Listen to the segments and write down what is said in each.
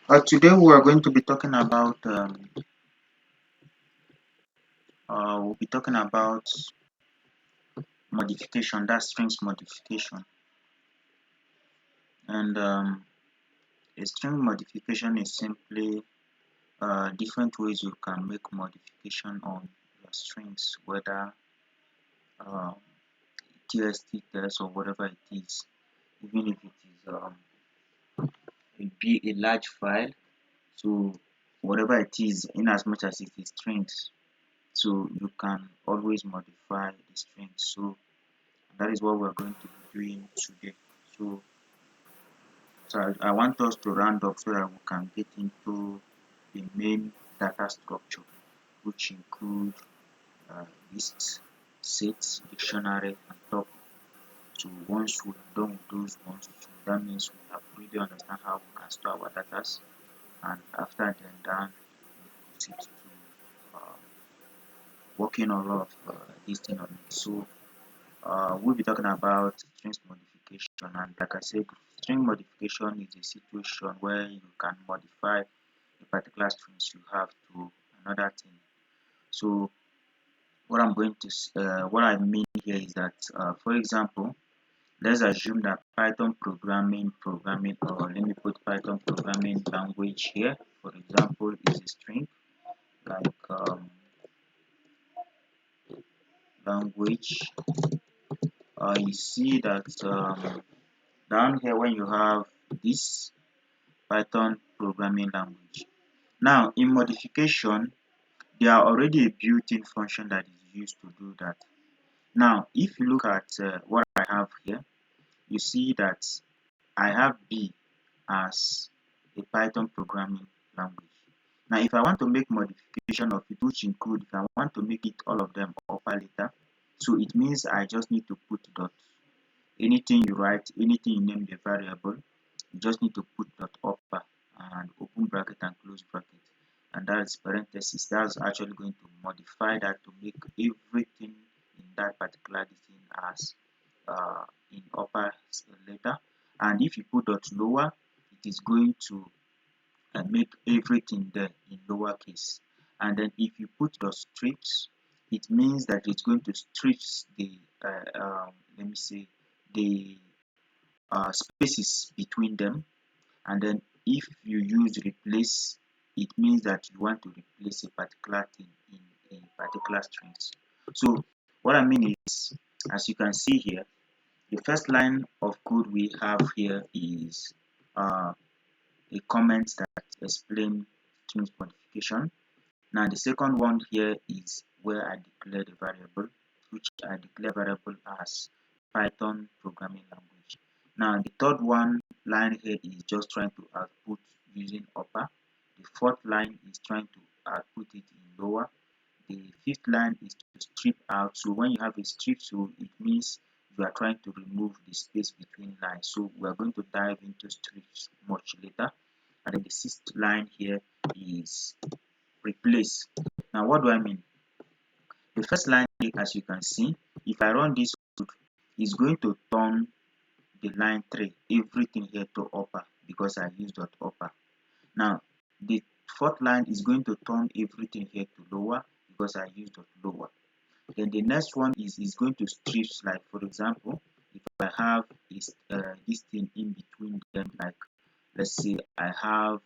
Today we are going to be talking about modification, that's strings modification, and a string modification is simply different ways you can make modification on your strings, whether uh, TST text or whatever it is, even if it is be a large file. So whatever it is, in as much as it is strings, so you can always modify the strings. So that is what we're going to be doing today. So I want us to round up so that we can get into the main data structure, which include lists, sets, dictionary, and topic. So once we're done with those ones, so that means we have really understand how we can store our data, and after then done, we proceed to working on a lot of this thing on it. So we'll be talking about strings modification, and like I said, string modification is a situation where you can modify a particular strings you have to another thing. So what I mean here is that, for example, let's assume that Python programming, or let me put Python programming language here. For example, is a string like language. You see that down here when you have this Python programming language. Now, in modification, there are already a built-in function that is used to do that. Now, if you look at what I have here, you see that I have B as a Python programming language. Now, if I want to make modification of it, which include, if I want to make it all of them upper letter, so it means I just need to put dot. Anything you write, anything you name the variable, you just need to put dot upper and open bracket and close bracket, and that is parenthesis. That's actually going to modify that to make everything in that particular thing as in upper letter. And if you put dot lower, it is going to make everything there in lowercase. And then if you put dot strips, it means that it's going to strip the let me say the spaces between them. And then if you use replace, it means that you want to replace a particular thing in a particular strings. So what I mean is, as you can see here, the first line of code we have here is a comment that explains strings modification. Now the second one here is where I declare the variable, which I declare variable as Python programming language. Now the third one line here is just trying to output using upper. The fourth line is trying to output it in lower. The fifth line is to strip out. So when you have a strip, so it means you are trying to remove the space between lines. So we are going to dive into strips much later. And then the sixth line here is replace. Now what do I mean? The first line, as you can see, if I run this code, it's going to turn the line 3, everything here to upper because I used dot upper. Now the fourth line is going to turn everything here to lower because I used dot lower. Then the next one is going to strip, like for example, if I have this thing in between them, like let's say I have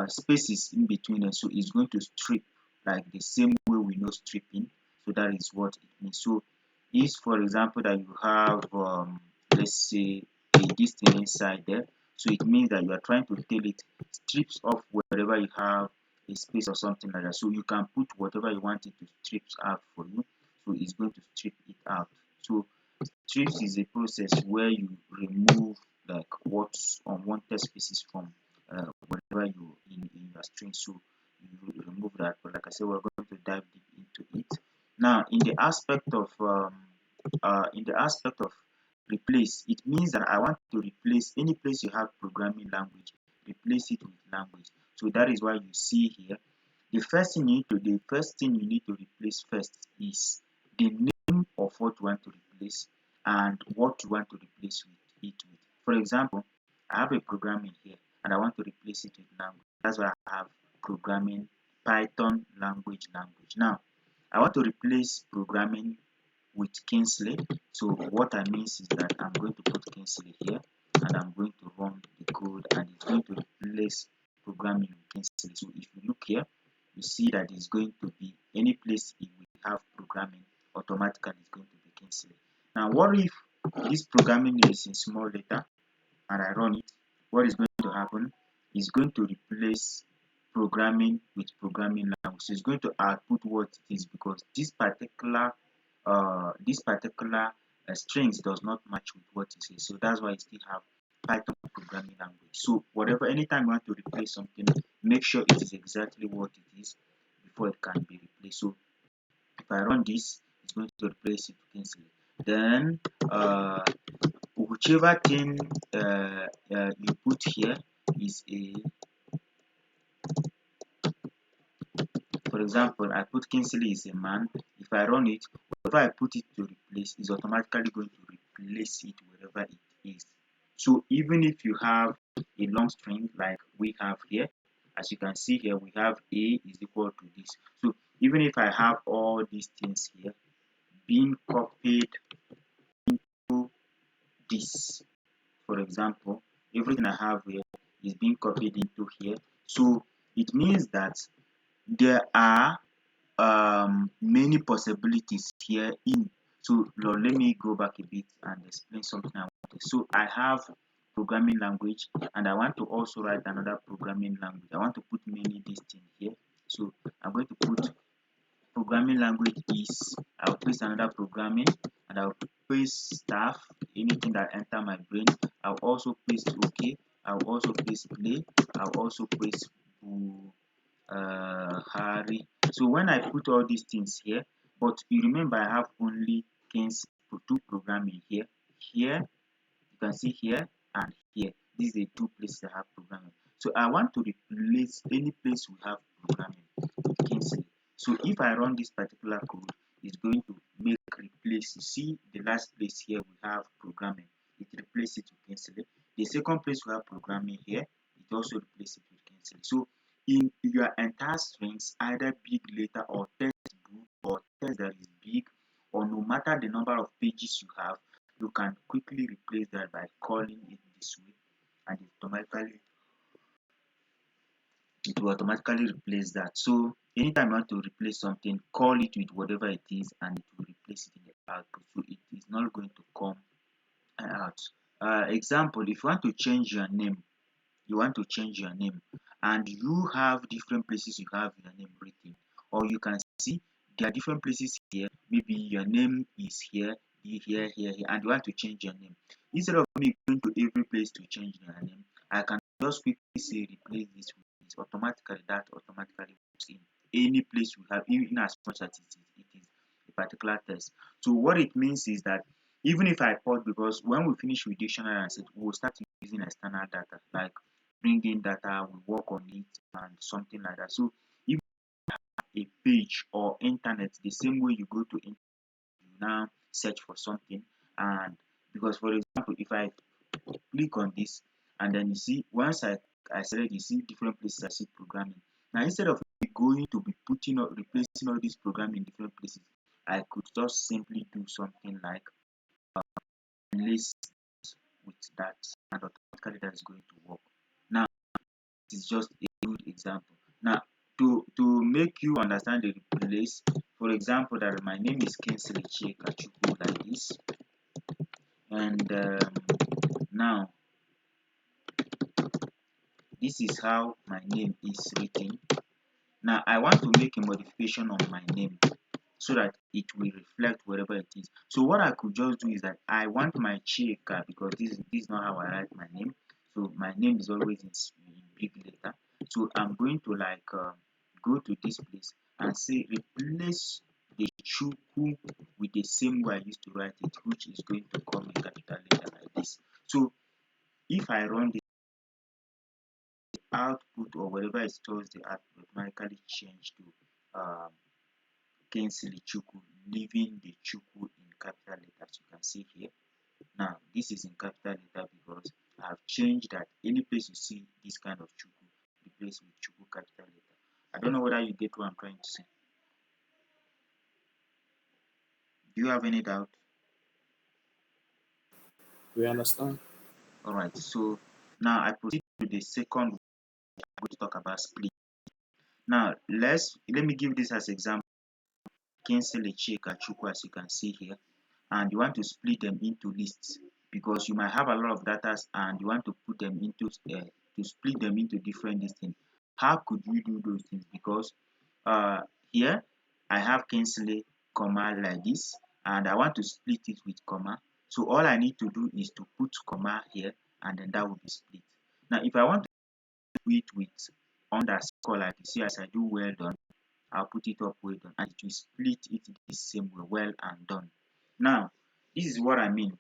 spaces in between them, so it's going to strip like the same way we know stripping. So that is what it means. So if for example that you have let's say this thing inside there, so it means that you are trying to tell it strips off wherever you have a space or something like that. So you can put whatever you want it to strip out for you, so it's going to strip it out. So strips is a process where you remove like what's unwanted spaces from whatever you in your string. So you remove that. But like I said, we're going to dive deep into it. Now, in the aspect of replace, it means that I want to replace any place you have programming language, replace it with language. So that is why you see here the first thing you need to replace first is the name of what you want to replace and what you want to replace with it with. For example, I have a programming here and I want to replace it with language. That's why I have programming Python language. Now, I want to replace programming with Kingsley. So what I mean is that I'm going to put Kingsley here, and I'm going to run the code, and it's going to replace programming with Kingsley. So if you look here, you see that it's going to be any place if we have programming, automatically it's going to be Kingsley. Now, what if this programming is in small letter and I run it? What is going to happen is going to replace programming with programming language. So it's going to output what it is, because this particular strings does not match with what it is. So that's why you still have Python programming language. So whatever, anytime you want to replace something, make sure it is exactly what it is before it can be replaced. So if I run this, it's going to replace it instantly. Then whichever thing you put here is a, for example, I put Kingsley is a man. If I run it, whatever I put it to replace is automatically going to replace it wherever it is. So even if you have a long string like we have here, as you can see here, we have a is equal to this. So even if I have all these things here being copied into this, for example, everything I have here is being copied into here. So it means that there are many possibilities here in. So let me go back a bit and explain something I wanted. So I have programming language, and I want to also write another programming language. I want to put many these things here. So I'm going to put programming language is, I'll paste another programming, and I'll paste staff, anything that enter my brain. I'll also paste OK. I'll also paste play. I'll also paste Harry. So when I put all these things here, but you remember I have only two programming here. Here, you can see here and here. These are the two places I have programming. So I want to replace any place we have programming with Kingsley. So if I run this particular code, it's going to make replace. You see the last place here we have programming. It replaces it with Kingsley. The second place we have programming here, it also replaces it with Kingsley. So in your entire strings, either big letter or textbook or text that is big, or no matter the number of pages you have, you can quickly replace that by calling it this way, and it will automatically replace that. So anytime you want to replace something, call it with whatever it is, and it will replace it in the output. So it is not going to come out. Example, if you want to change your name, and you have different places you have your name written, or you can see there are different places here. Maybe your name is here, here, and you want to change your name. Instead of me going to every place to change your name, I can just quickly say replace this with this. Automatically, that automatically works in any place we have, even as much as it is a particular text. So what it means is that even if I port, because when we finish with dictionary and set, we'll start using external data, like bring in data, we work on it and something like that. So if a page or internet, the same way you go to internet, you now search for something, and because for example, if I click on this, and then you see once I select, you see different places I see programming. Now instead of me going to be putting or replacing all these programming in different places, I could just simply do something like list with that, and automatically that is going to work. Now is just a good example. Now, to make you understand the replace, for example, that my name is Kingsley Chikachukwu like this, and now this is how my name is written. Now, I want to make a modification on my name so that it will reflect wherever it is. So what I could just do is that I want my Chika, because this is not how I write my name. So my name is always in big letter. So I'm going to like go to this place and say replace the Chuku with the same way I used to write it, which is going to come in capital letter like this. So if I run the output or whatever it stores, the output automatically change to Kingsley Chuku, leaving the Chuku in capital letters. You can see here. Now this is in capital letter because I've changed that any place you see this kind of chuku, replace with chuku capital letter. I don't know whether you get what I'm trying to say. Do you have any doubt? We understand. All right. So now I proceed to the second. I'm going to talk about split. Now let me give this as example. Cancel a check at Chuku as you can see here, and you want to split them into lists because you might have a lot of data and you want to put them into to split them into different listings. How could you do those things? Because uh, here I have cancel a comma like this, and I want to split it with comma. So all I need to do is to put comma here, and then that will be split. Now, if I want to do it with underscore like you see as I do well done, I'll put it up well done and it will split it the same way, well and done. Now, this is what I mean.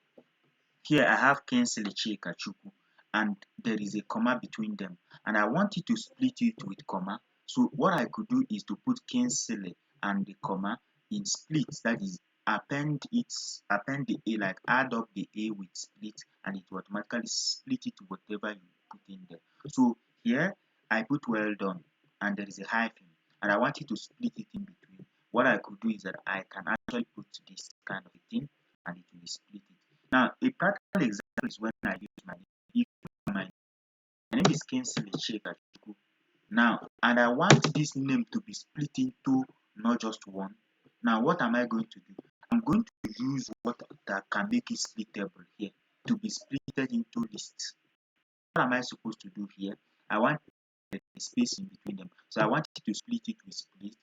Here I have Kensele Chikachuku and there is a comma between them and I want you to split it with comma. So what I could do is to put Kensele and the comma in splits, that is append the A, like add up the A with split and it will automatically split it to whatever you put in there. So here I put well done and there is a hyphen and I want you to split it in between. What I could do is that I can actually put this kind of a thing and it will split it. Now, a practical example is when I use my name. If my name is Kingsley Chekachuku. Now, and I want this name to be split into not just one. Now, what am I going to do? I'm going to use what that can make it splittable here to be splitted into lists. What am I supposed to do here? I want a space in between them. So I want to split it with split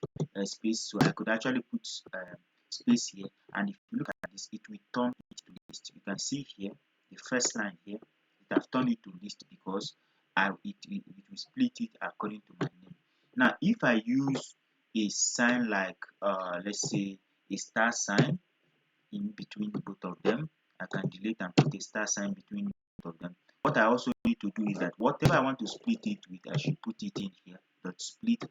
space. So I could actually put space here. And if you look at this, it will turn it to list. You can see here, the first line here, it has turned it to list because it will split it according to my name. Now, if I use a sign like, let's say, a star sign in between both of them, I can delete and put a star sign between both of them. What I also need to do is that whatever I want to split it with, I should put it in here, dot split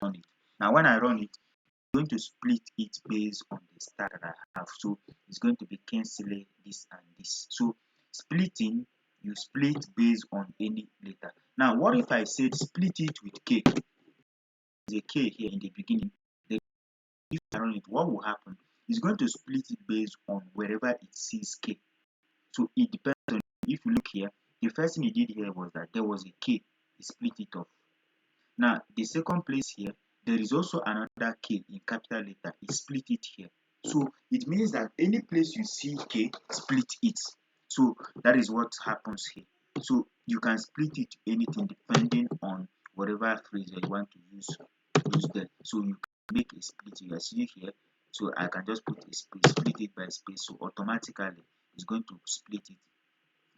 on it. Now when I run it, it's going to split it based on the star that I have. So it's going to be cancel this and this. So splitting, you split based on any letter. Now what if I said split it with K? There's a K here in the beginning. Then if I run it, what will happen? It's going to split it based on wherever it sees K. So it depends on, if you look here, the first thing he did here was that there was a K, he split it off. Now, the second place here, there is also another K in capital letter, he split it here. So it means that any place you see K, split it. So that is what happens here. So you can split it to anything depending on whatever phrase that you want to use there. So you can make a split. You see here. So I can just put a space, split it by space. So automatically it's going to split it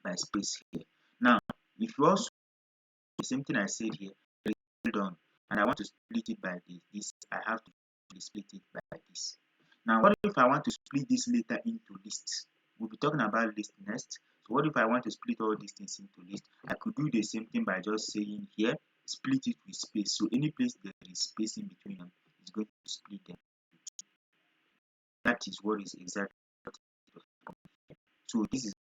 by space here. Now, if you also the same thing I said here, well done, and I want to split it by this, I have to split it by this. Now, what if I want to split this later into lists? We'll be talking about list next. So what if I want to split all these things into lists? I could do the same thing by just saying here, split it with space. So any place there is space in between them is going to split them. That is what is exactly what it is. So this is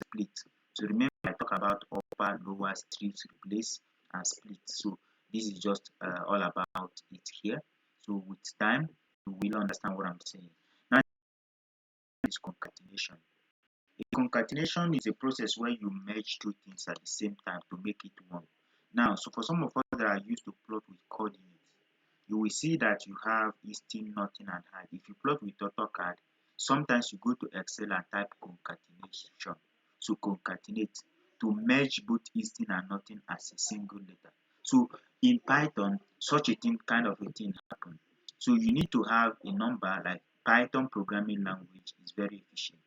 split. So remember I talk about upper, lower, strips, replace, and split. So this is just all about it here. So with time, you will understand what I'm saying. Now is concatenation. A concatenation is a process where you merge two things at the same time to make it one. Now, so for some of us that are used to plot with coordinates, you will see that you have easting, nothing, and hide. If you plot with AutoCAD, sometimes you go to Excel and type concatenation. So concatenate to merge both easting and nothing as a single letter. So in Python, such a thing kind of a thing happens. So you need to have a number like Python programming language is very efficient.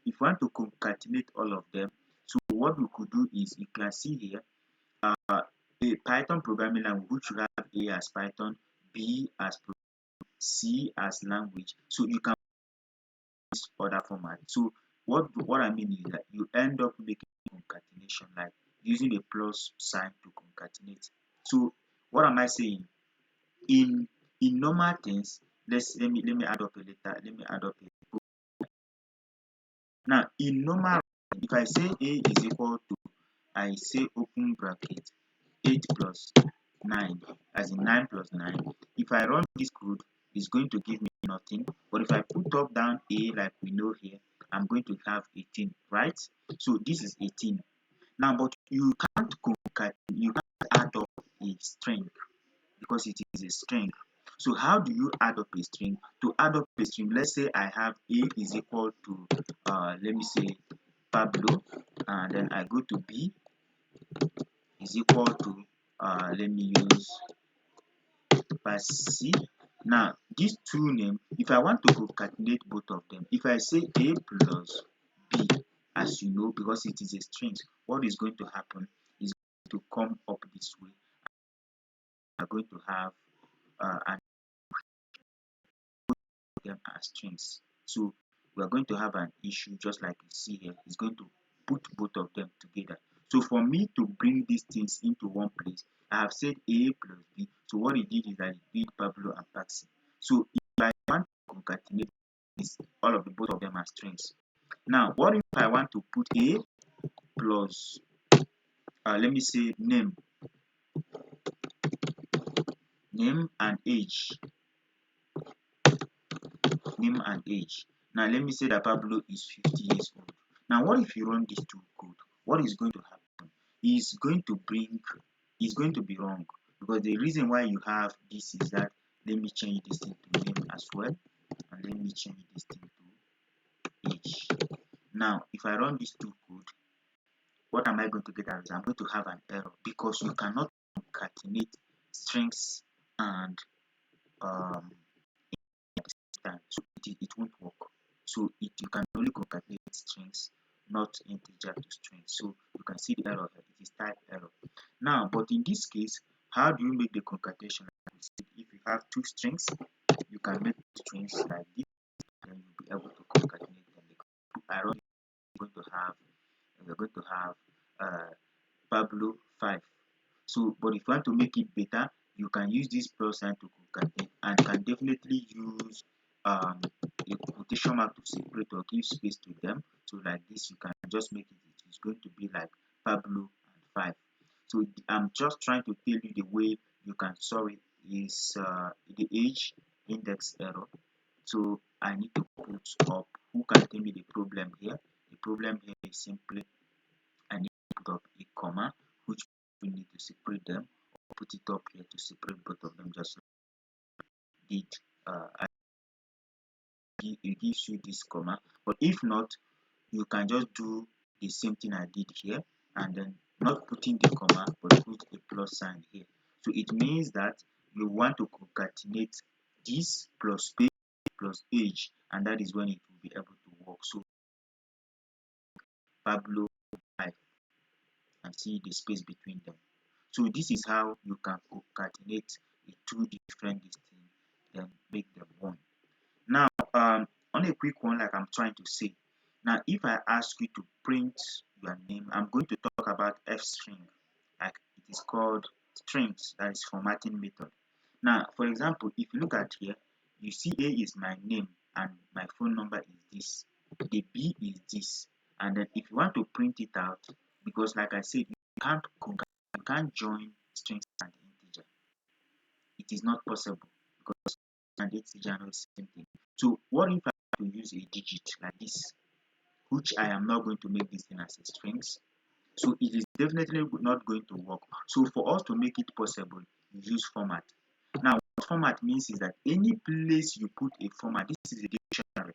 If you want to concatenate all of them, so what we could do is you can see here a Python programming language which you have A as Python, B as C as language. So you can use other format. So what I mean is that you end up making concatenation like using a plus sign to concatenate. So what am I saying? In normal things, let me add up a letter. Let me add up a now in normal if I say A is equal to I say open bracket 8 plus 9, as in 9 plus 9. If I run this code, it's going to give me nothing. But if I put up down A like we know here, I'm going to have 18, right? So this is 18. Now, but you can't you can't add up a string because it is a string. So how do you add up a string? To add up a string, let's say I have A is equal to, let me say, Pablo, and then I go to B is equal to, let me use C. Now, these two names, if I want to concatenate both of them, if I say A plus B, as you know, because it is a string, what is going to happen is going to come up this way. I'm going to have and them as strings. So we are going to have an issue just like you see here. It's going to put both of them together. So for me to bring these things into one place, I have said A plus B. So what it did is that it did Pablo and Paxi. So if I want to concatenate this, all of the both of them are strings. Now, what if I want to put A plus, let me say name and age, name and age. Now let me say that Pablo is 50 years old. Now what if you run these two code? What is going to happen? Is going to be wrong, because the reason why you have this is that, let me change this thing to name as well, and let me change this thing to age. Now if I run these two code, what am I going to get as? I'm going to have an error because you cannot concatenate strings and time, so it won't work. So you can only concatenate strings, not integer to strings. So you can see the error here. It is type error. Now, but in this case, how do you make the concatenation? If you have two strings, you can make strings like this, and you'll be able to concatenate them. Ironically, we're going to have Pablo 5. So, but if you want to make it better, you can use this plus sign to concatenate, and can definitely use a quotation mark to separate or give space to them. So like this, you can just make it's going to be like Pablo and 5. So I'm just trying to tell you the way you can solve it is the age index error. So I need to put up, who can tell me the problem here? The problem here is simply I need to put up a comma, which we need to separate them, or put it up here to separate both of them, just like did it gives you this comma. But if not, you can just do the same thing I did here, and then not putting the comma but put a plus sign here. So it means that you want to concatenate this plus space plus age, and that is when it will be able to work. So Pablo 5, and see the space between them. So this is how you can concatenate two different things, then make them one. Now, on a quick one, like I'm trying to say, now if I ask you to print your name, I'm going to talk about f string, like it is called strings, that is formatting method. Now, for example, if you look at here, you see A is my name and my phone number is this, the B is this, and then if you want to print it out, because like I said, you can't join strings and integer. It is not possible because and integer are not the same thing. So what if I have to use a digit like this, which I am not going to make this thing as a strings? So it is definitely not going to work. So for us to make it possible, you use format. Now what format means is that any place you put a format, this is a dictionary.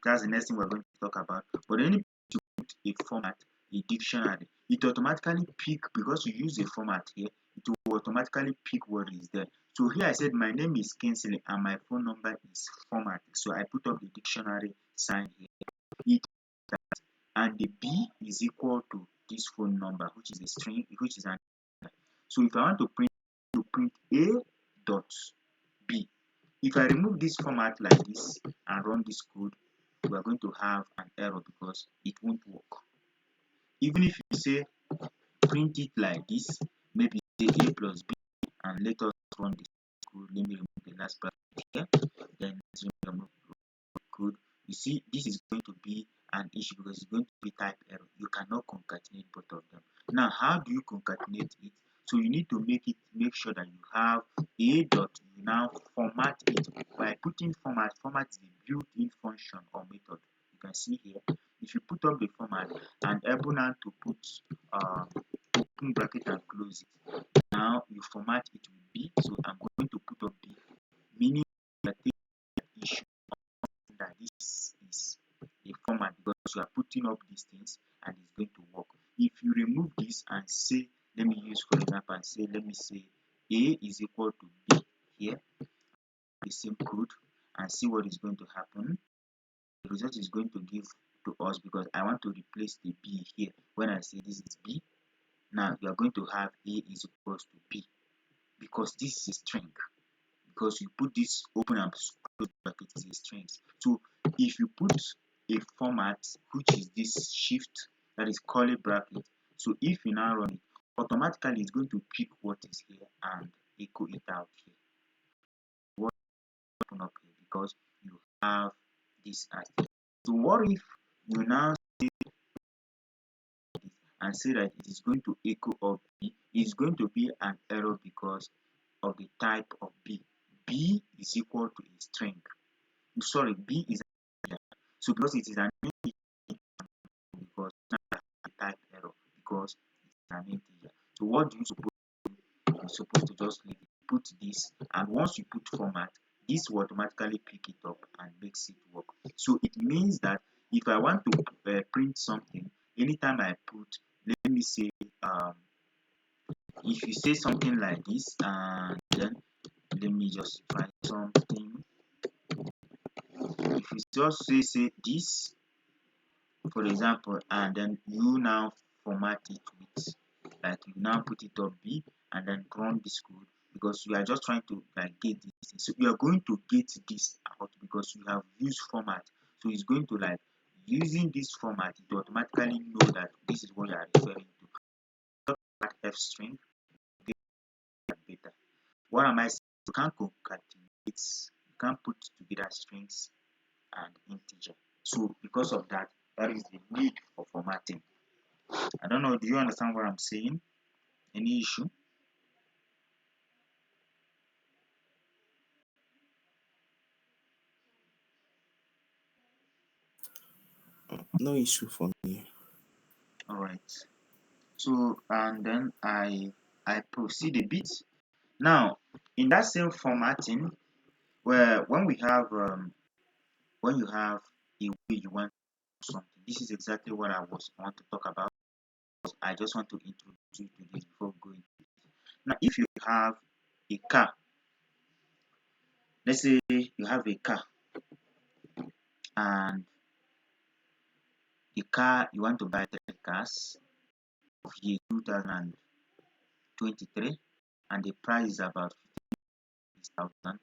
That's the next thing we're going to talk about. But any place you put a format, a dictionary, it automatically pick, because you use a format here, it will automatically pick what is there. So here I said my name is Kinsley and my phone number is format. So I put up the dictionary sign here. It and the B is equal to this phone number, which is a string, which is an. So if I want to print A dot B, if I remove this format like this and run this code, we are going to have an error because it won't work. Even if you say print it like this, maybe say A plus B, and let us run this code. Let me remove the last bracket here, then let's remove code. You see, this is going to be an issue because it's going to be type error. You cannot concatenate both of them. Now, how do you concatenate it? So you need to make sure that you have a dot. You now format it by putting format. Format is the built-in function or method. You can see here. If you put up the format and able now to put open bracket and close it, now you format it with B. So I'm going to put up B, meaning that the issue that this is a format because you are putting up these things and it's going to work. If you remove this and say, let me use for example and say, let me say A is equal to B here, the same code, and see what is going to happen. The result is going to give to us because I want to replace the B here. When I say this is B, now you are going to have A is equals to B because this is a string. Because you put this open and close bracket is a string. So if you put a format which is this shift, that is curly bracket, so if you now run it, automatically it's going to pick what is here and echo it out here. What open up here because you have this as here. So what if you now say this and say that it is going to echo up B? It's going to be an error because of the type of B. B is equal to a string. Sorry, B is an integer. So because it is an integer, because now a type error because it's an integer. So what do you suppose to do? You're supposed to just leave it, put this, and once you put format, this will automatically pick it up and makes it work. So it means that if I want to print something, anytime I put, let me say, if you say something like this, and then let me just find something. If you just say this, for example, and then you now format it with, like you now put it on B and then run this code because you are just trying to like get this thing. So you are going to get this out because you have used format. So it's going to like using this format, it automatically know that this is what you are referring to. F string, better. What am I saying? You can't concatenate, you can't put together strings and integer. So because of that, that is the need for formatting. I don't know, do you understand what I'm saying? Any issue? No issue for me. All right. So and then I proceed a bit. Now, in that same formatting, where when you have a way you want something, this is exactly what I want to talk about. I just want to introduce you to this before going. Now, if you have a car, let's say you have a car and the car you want to buy 3 cars of year 2023 and the price is about 50,000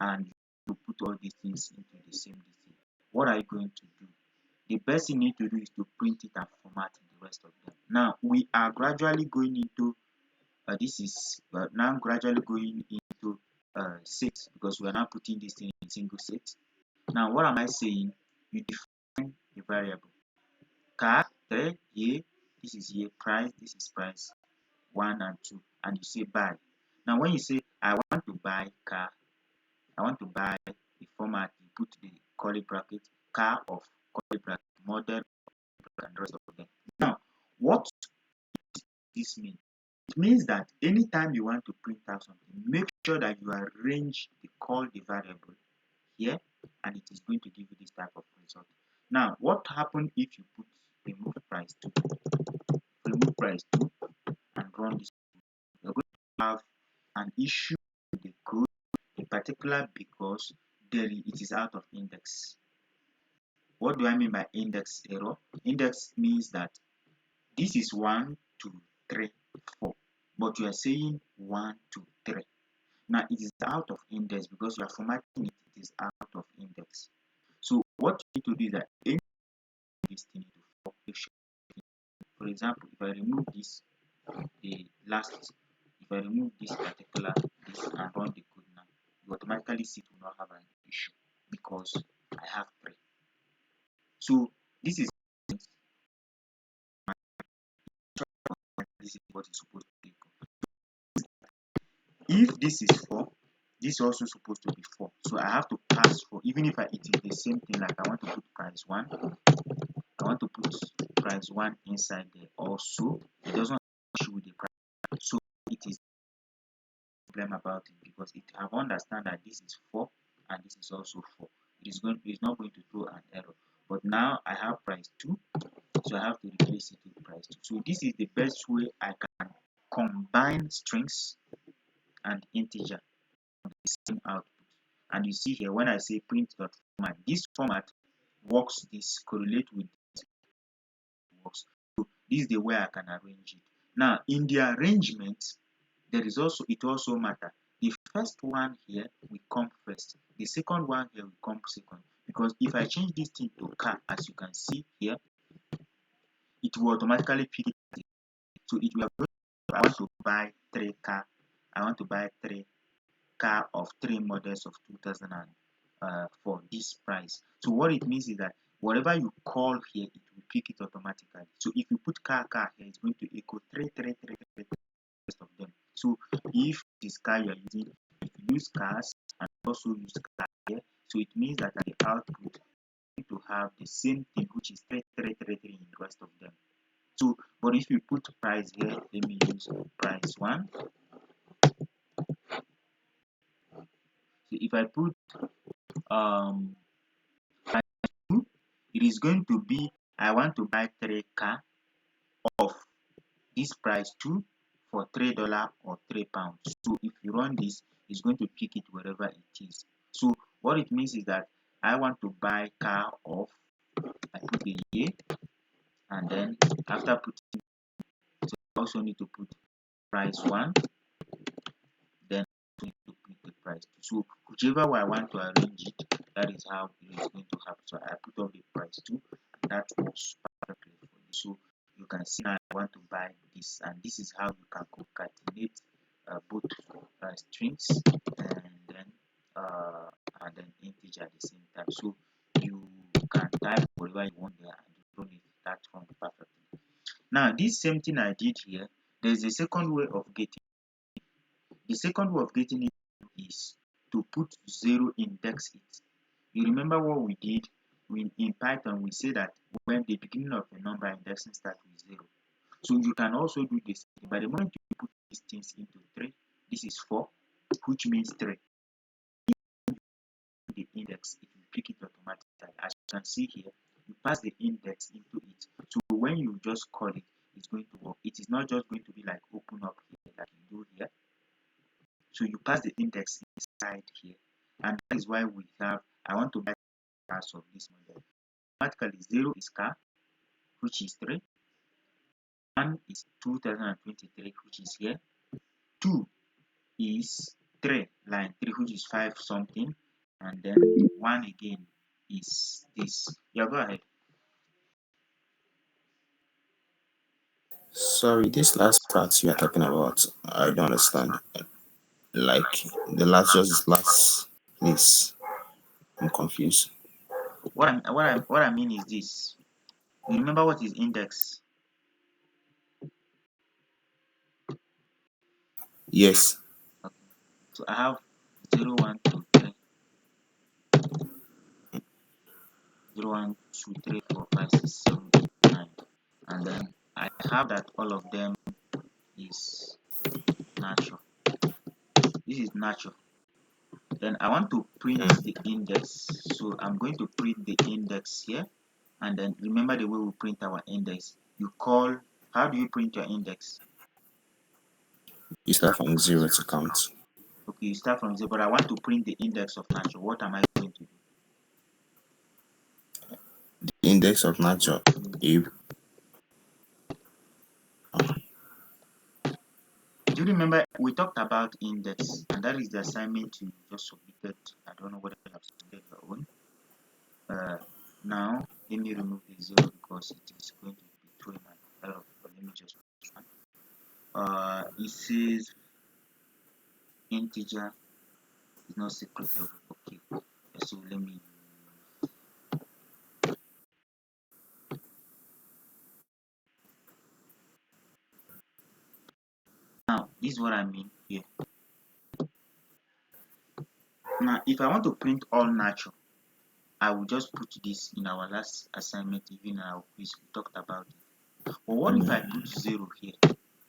and you put all these things into the same DC. What are you going to do? The best you need to do is to print it and format the rest of them. Now we are gradually going into this is now gradually going into sets because we are now putting this thing in single set. Now what am I saying? You define a variable car 3 year, this is year, price, this is price 1 and 2, and you say buy. Now when you say I want to buy car, I want to buy the format, you put the curly bracket car of curly bracket model and the rest of them. Now what does this mean? It means that anytime you want to print out something, make sure that you arrange the call the variable here and it is going to give you this type of result. Now what happens if you put remove price 2? Remove price 2 and run this. You're going to have an issue with the code in particular because it is out of index. What do I mean by index error? Index means that this is 1, 2, 3, 4, but you are saying 1, 2, 3. Now it is out of index because you are formatting it, it is out of index. So what you need to do is that any this thing to 4, for example, if I remove this, the last, if I remove this particular this and run the code now, you automatically see it will not have an issue because I have 3. So This is this is what is supposed to be. If this is 4, this is also supposed to be 4. So I have to pass 4, even if it is the same thing. Like I want to put price 1, I want to put price 1 inside there also. It doesn't issue with the price. So it is problem about it because it have understand that this is 4 and this is also 4. It's not going to throw an error. But now I have price 2, so I have to replace it with price 2. So this is the best way I can combine strings and integer on the same output. And you see here when I say print.format, this format works, this correlate with this works. So this is the way I can arrange it. Now in the arrangement, it also matter. The first one here will come first. The second one here will come second. Because if I change this thing to car, as you can see here, it will automatically pick it. So it will I want to buy 3 car. I want to buy 3 car of 3 models of 2000 for this price. So what it means is that whatever you call here, it will pick it automatically. So if you put car here, it's going to echo 3 rest of them. So if this car you are using, if you use cars and also use car here, so it means that at the output you to have the same thing, which is 3 in the rest of them. So but if you put price here, let me use price 1. So if I put price 2, it is going to be I want to buy 3 car of this price 2 for $3 or £3. So if you run this, it's going to pick it wherever it is. So what it means is that I want to buy car of, I put the year, and then after putting, so I also need to put price 1, then I need to put the price 2. So whichever way I want to arrange it, that is how it is going to happen. So I put up the price 2, and that works perfectly for you. So you can see now I want to buy this, and this is how you can concatenate both strings uh, and then integer at the same time. So you can type whatever you want there and you run it that form perfectly. Now this same thing I did here, there is a second way of getting. The second way of getting it is to put 0 index it. You remember what we did in Python? We say that when the beginning of a number indexing starts with 0. So you can also do this. By the moment you put these things into 3, this is 4, which means 3. The index, it will pick it automatically. As you can see here, you pass the index into it. So when you just call it, it's going to work. It is not just going to be like open up here like you do here. So you pass the index inside here, and that is why we have I want to buy cars of this model. Automatically 0 is car, which is 3. 1 is 2023, which is here. 2 is 3, line 3, which is 5 something, and then 1 again is this. Yeah, go ahead. Sorry, this last part you are talking about, I don't understand. Like just last, please. I'm confused. What I mean is this. You remember what is index? Yes. Okay. So I have 0, 1, 2, 3, 0, 1, 2, 3, 4, 5, 6, 7, 8, 9, and then I have that all of them is natural. This is natural. Then I want to print the index, so I'm going to print the index here. And then remember the way we print our index. You call, how do you print your index? You start from 0 to count. Okay, you start from 0, but I want to print the index of natural. What am I going to do? The index of natural. You, Do you remember we talked about index, and that is the assignment you just submitted? I don't know whether you have submitted your own. Now let me remove the 0 because it is going to be throwing an error. But let me just put 1. It says integer is not secretable. Okay, so let me This is what I mean here. Now, if I want to print all natural, I will just put this in our last assignment, even our quiz, we talked about it. But what if I put 0 here?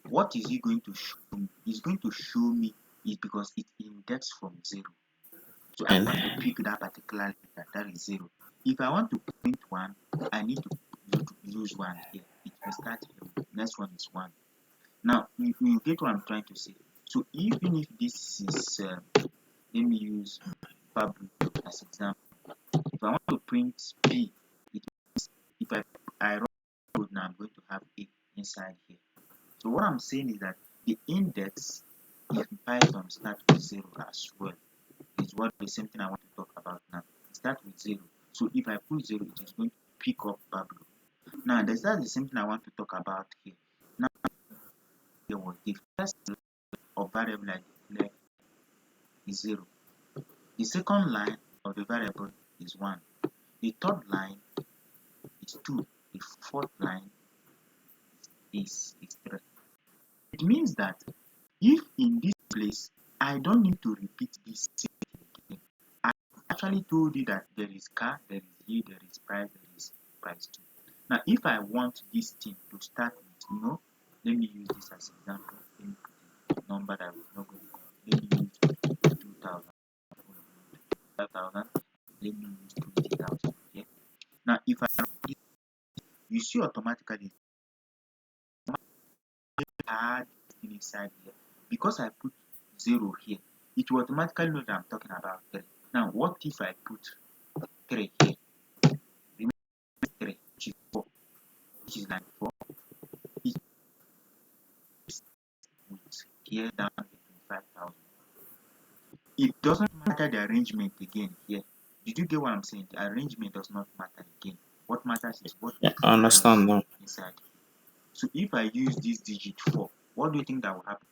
What is it going to show me? It's going to show me it because it indexed from 0. So I And want to pick that particular letter, that is 0. If I want to print 1, I need to use 1 here. It will start here. Next one is 1. Now, you get what I'm trying to say. So even if this is, let me use fabric as example. If I want to print P, it means if I run code now, I'm going to have A inside here. So what I'm saying is that the index, if Python start with 0 as well, is what the same thing I want to talk about now. It starts with 0. So if I put 0, it is going to pick up Pablo. Now that's the same thing I want to talk about here. Now there was the first of variable I declare is 0. The second line of the variable is 1. The third line is 2. The fourth line is 3. It means that if in this place I don't need to repeat this same thing again, I actually told you that there is car, there is yield, there is price too. Now, if I want this thing to start with, let me use this as example. Let me put a number that we're not going to call. Let me use 2,000, 5,000. Let me use 20,000 here. Now, if I run this, you see automatically add thing inside here. Because I put 0 here, it will automatically know that I'm talking about 3. Now, what if I put 3 here? Remember 3, which is 4, which is like 4. It is with here down to 25,000. It doesn't matter the arrangement again here. Did you get what I'm saying? The arrangement does not matter again. What matters is what yeah, is I understand just now. inside. So if I use this digit 4, what do you think that will happen?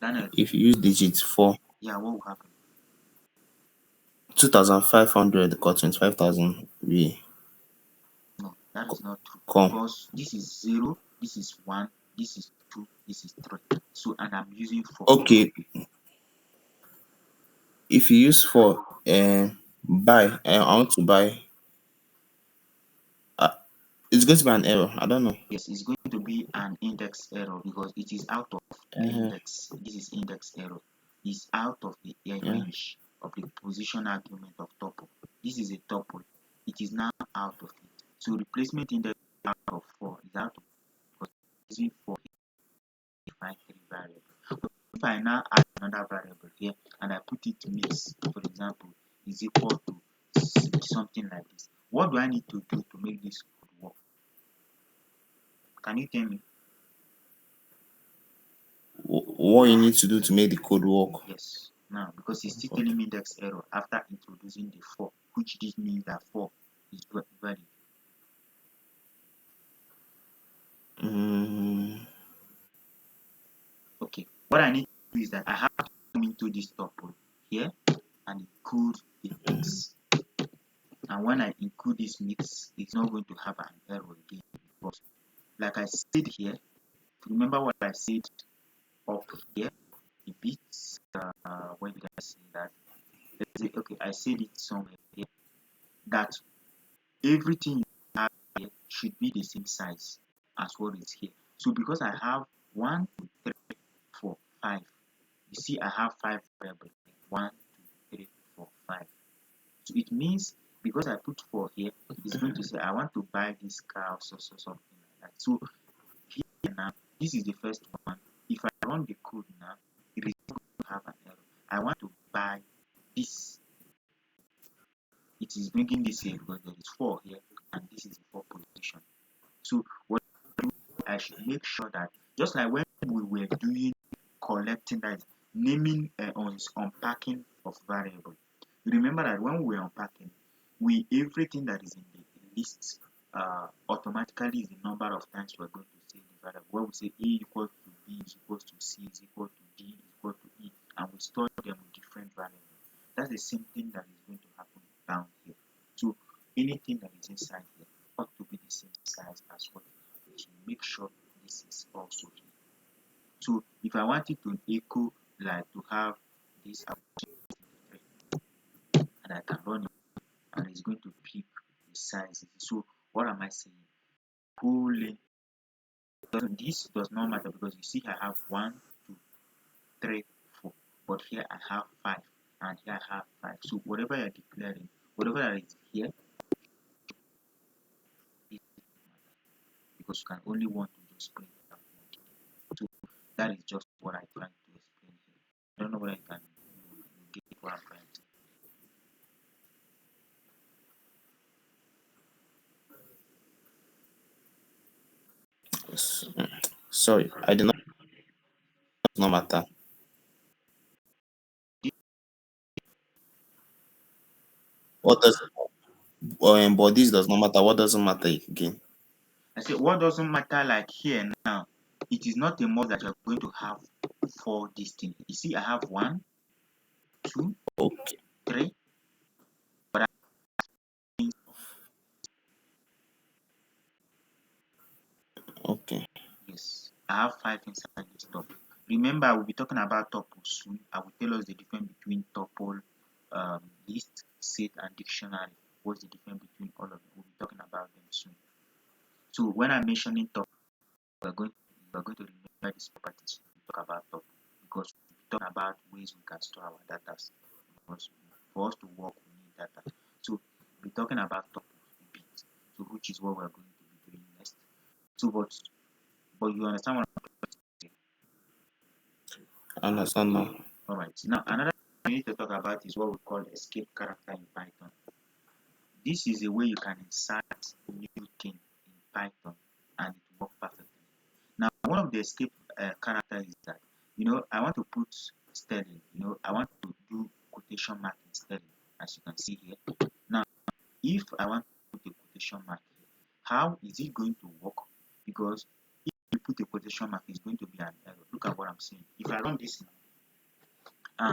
Daniel, If you use digit 4, yeah, what will happen? 2,500 got 25,000 we No, that is not true come. because this is 0, this is 1, this is 2, this is 3. So, and I'm using 4. Okay, if you use 4, buy, I want to buy, uh, it's going to be an error. I don't know. Yes, it's going to be an index error because it is out of the Uh, index. This is index error. It's out of the yeah. range of the position argument of tuple. This is a tuple. It is now out of it. So replacement index out of 4 is out of because using 4 to define 3 variables. If I now add another variable here and I put it mix, for example, is equal to something like this. What do I need to do to make this code work? Can you tell me? What you need to do to make the code work? Yes. Now, because it's still Okay. telling me index error after introducing the 4, which this means that 4 is valid. Mm, Okay. What I need to do is that I have to come into this tuple here and include a mix. And when I include this mix, it's not going to have an error again. Because, like I said here, remember what I said up here a bit. When did I say that? Let's say, okay, I said it somewhere here that everything you have here should be the same size as what is here. So because I have 1, 2, 3, 4, 5, you see I have 5 variables. 1, 2, 3, 4, 5. So it means because I put 4 here, it's going to say I want to buy this car or something like that. So here now, this is the first one. If I run the code now, it is going to have an error. I want to buy this. It is bringing this here because there is 4 here and this is the 4 position. So what I should make sure that just like when we were doing collecting, that is naming unpacking of variable, you remember that when we were unpacking, we everything that is in the list automatically is the number of times we're going to say the variable. When we say a equals to b is equals to c is equal to d is equal to e, and we store them with different variables. That's the same thing that is going to happen down here. So anything that is inside here ought to be the same size as what you have. So make sure this is also here. If I want it to echo, like to have this, and I can run it, and it's going to pick the size. So what am I saying? Pulling. This does not matter because you see I have 1, 2, 3, 4, but here I have 5, and here I have 5. So whatever you're declaring, whatever that is here, is because you can only want to just print it out. So that is just what I trying to explain here. I don't know whether you get what I'm trying to say. Sorry, I did not. Does not matter. What does but this does not matter. What doesn't matter again? I say what doesn't matter, like here now, it is not a must that you're going to have 4 distinct. You see, I have 1, 2, Okay, 3, but I think okay, yes, I have 5 inside this tuple. Remember, I will be talking about tuple soon. I will tell us the difference between tuple, list, set, and dictionary. What's the difference between all of them? We'll be talking about them soon. So when I'm mentioning tuple, we're going to remember these properties when we talk about tuple, because we talk about ways we can store our data. Because for us to work, we need data. So we're talking about tuples a bit. So which is what we're going to be doing next. So but you understand what I'm saying? I understand now. All right. Now another thing we need to talk about is what we call escape character in Python. This is a way you can insert new thing in Python and it will work perfectly. Now, one of the escape characters is that, I want to put sterling, I want to do quotation mark in sterling, as you can see here. Now, if I want to put a quotation mark here, how is it going to work? Because if you put a quotation mark, it's going to be an error. Look at what I'm saying. If I run this now,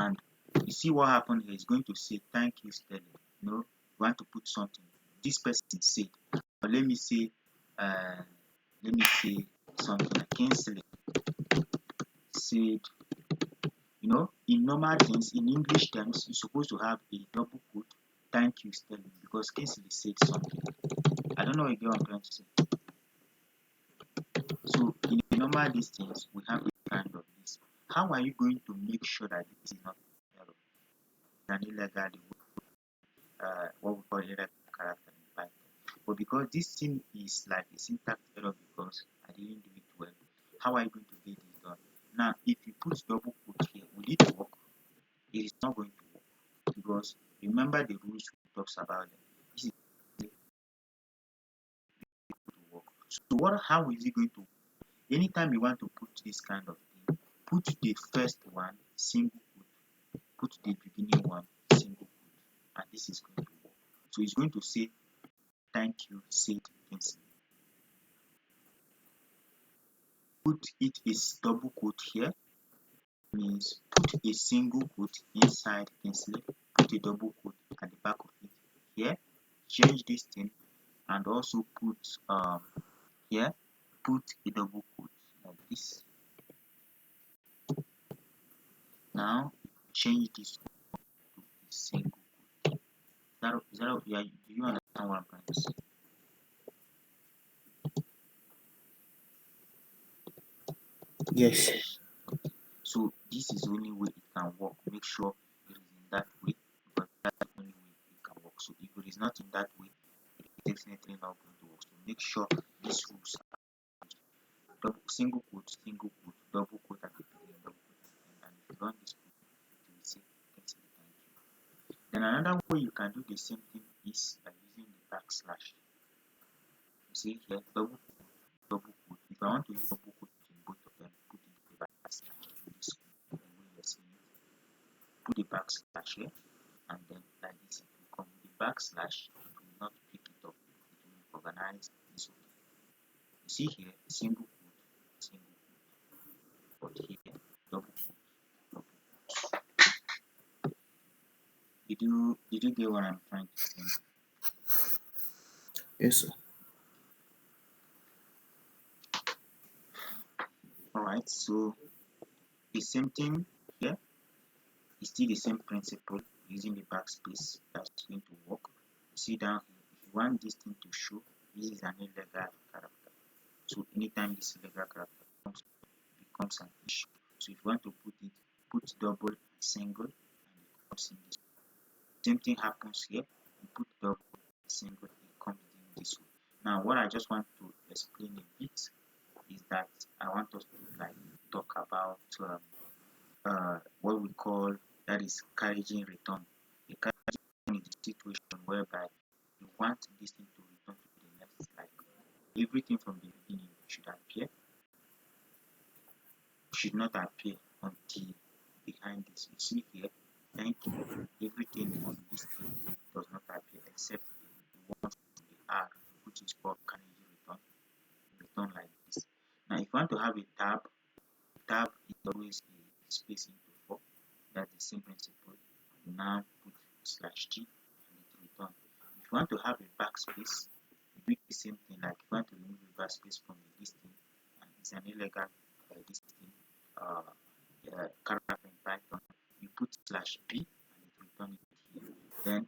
and you see what happened here, it's going to say, thank you, sterling. You want to put something. This person said, but uh, let me say something like Kingsley said, in normal things, in English terms, you're supposed to have a double quote, thank you, Sterling, because Kingsley said something. I don't know if you get what I'm trying to say. So, in normal these things, we have a kind of this. How are you going to make sure that this is not error? An illegal, what we call illegal character in Python. But because this thing is like a syntax error because I didn't do it well, how are you going to get this done? Now, if you put double quote here, will it work? It is not going to work because remember the rules we talks about them. This is going to work. So how is it going to work? Anytime you want to put this kind of thing, put the first one single quote, put the beginning one single quote, and this is going to work. So it's going to say thank you, said Kingsley. Put it is double quote here, means put a single quote inside Kingsley, put a double quote at the back of it here, change this thing, and also put here, put a double quote like this. Now change this to a single quote. Yeah, do you understand what I'm trying to say? Yes. Okay. So this is the only way it can work. Make sure it is in that way because that's the only way it can work. So if it is not in that way, it is definitely not going to work. So make sure these rules are double single quote, double quote at the beginning, double quote at the end. And if you run this code, it will say thank you. Then another way you can do the same thing is by using the backslash. You see here, double quote, double quote. If I want to use double quote in both of them, put in the backslash in this the way you're seeing it. Put the backslash here, and then like this, it will come with the backslash. It will not pick it up. It will organize this way. You see here, single quote, but here, double quote, double. Did you get what I'm trying to say? Yes, sir. All right, so The same thing here is still the same principle using the backspace that's going to work. You see down here, if you want this thing to show, this is an illegal character. So anytime this illegal character becomes an issue. So if you want to put it, put double and single, and it comes in this. Same thing happens here. You put double and single, it comes in this way. Now, what I just want to explain a bit is that I want us to like talk about what we call, that is carriaging return. A carriaging return is a situation whereby you want this thing to return to the next, like everything from the beginning should appear, should not appear until behind this. You see here, thank you. Everything on this thing does not appear except the ones on the R, which is called carriaging return, return like this. Now, if you want to have a tab is always a space into 4. That's the same principle. You now put /t and it return. If you want to have a backspace, you do the same thing. Like if you want to remove a backspace from a listing and it's an illegal listing character in Python, you put /p and it return it here. Then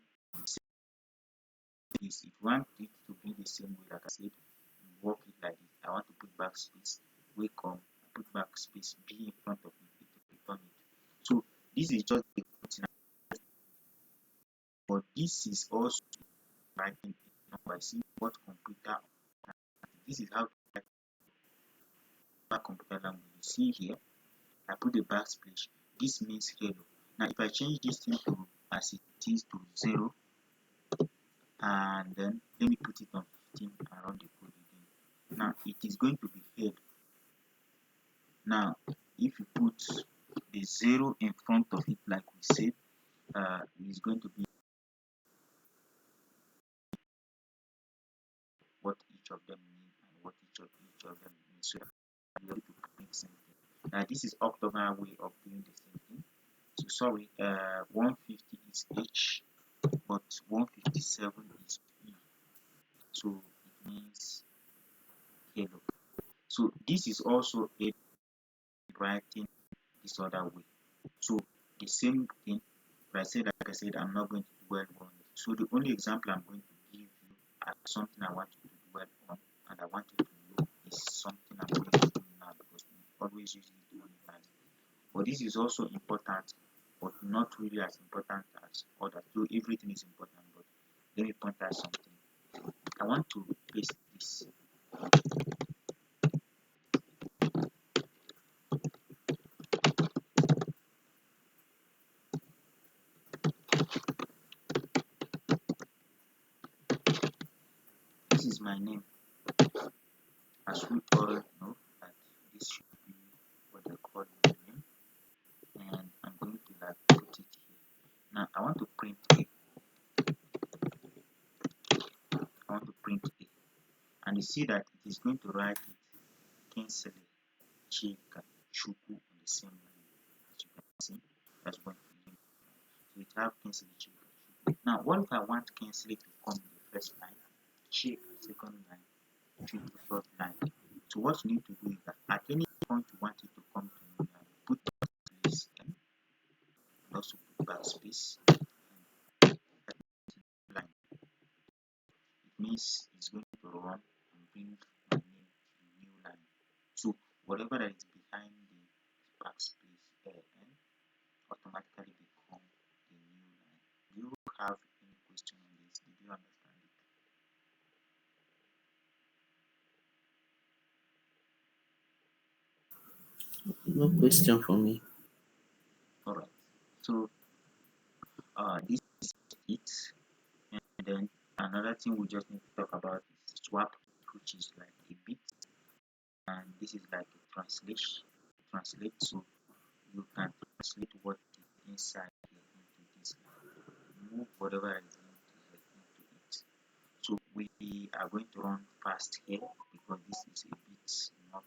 if you want it to be the same way, like I said, you work it like this. I want to put backspace, we come, put backspace B in front of it, it will return it. So this is just a routine, but this is also writing number. See what computer, this is how to write computer language. You see here, I put the backspace. This means hello. Now if I change this thing to as it is to 0, and then let me put it on 15 and run the code again. Now it is going to be hello. Now if you put the 0 in front of it like we said, it is going to be what each of them mean and what each of them means, so that you are able to print the same thing. Now this is octagonal way of doing the same thing. So sorry, 150 is H, but 157 is E. So it means hello. So this is also a writing this other way. So the same thing, but like I said, I'm not going to dwell on it. So the only example I'm going to give you as something I want you to dwell on and I want you to know is something I'm going to do now, because we always use it one time. But this is also important, but not really as important as others. So everything is important, but let me point out something. I want to paste this. This is my name. As we all know that this should be what they call my name, and I'm going to like put it here. Now I want to print A. I want to print A, and you see that it is going to write it cancel Chika Shuku on the same line. As you can see, that's what it is. So it have cancel Chika Shuku. Now what if I want cancel to come in the first line, Chika second line, Shuku third line? So what you need to do is that at any point you want it to come to new line, put backspace and also put backspace and line. It means it's going to run and bring my name in new line. So whatever that is behind the backspace and automatically become the new line. Do you have any question on this? Did you understand it? No question for me. Alright. So this is it. And then another thing we just need to talk about is swap, which is like a bit, and this is like a translate, so you can translate what is inside here into this line, move whatever is into it. So we are going to run fast here because this is a bit not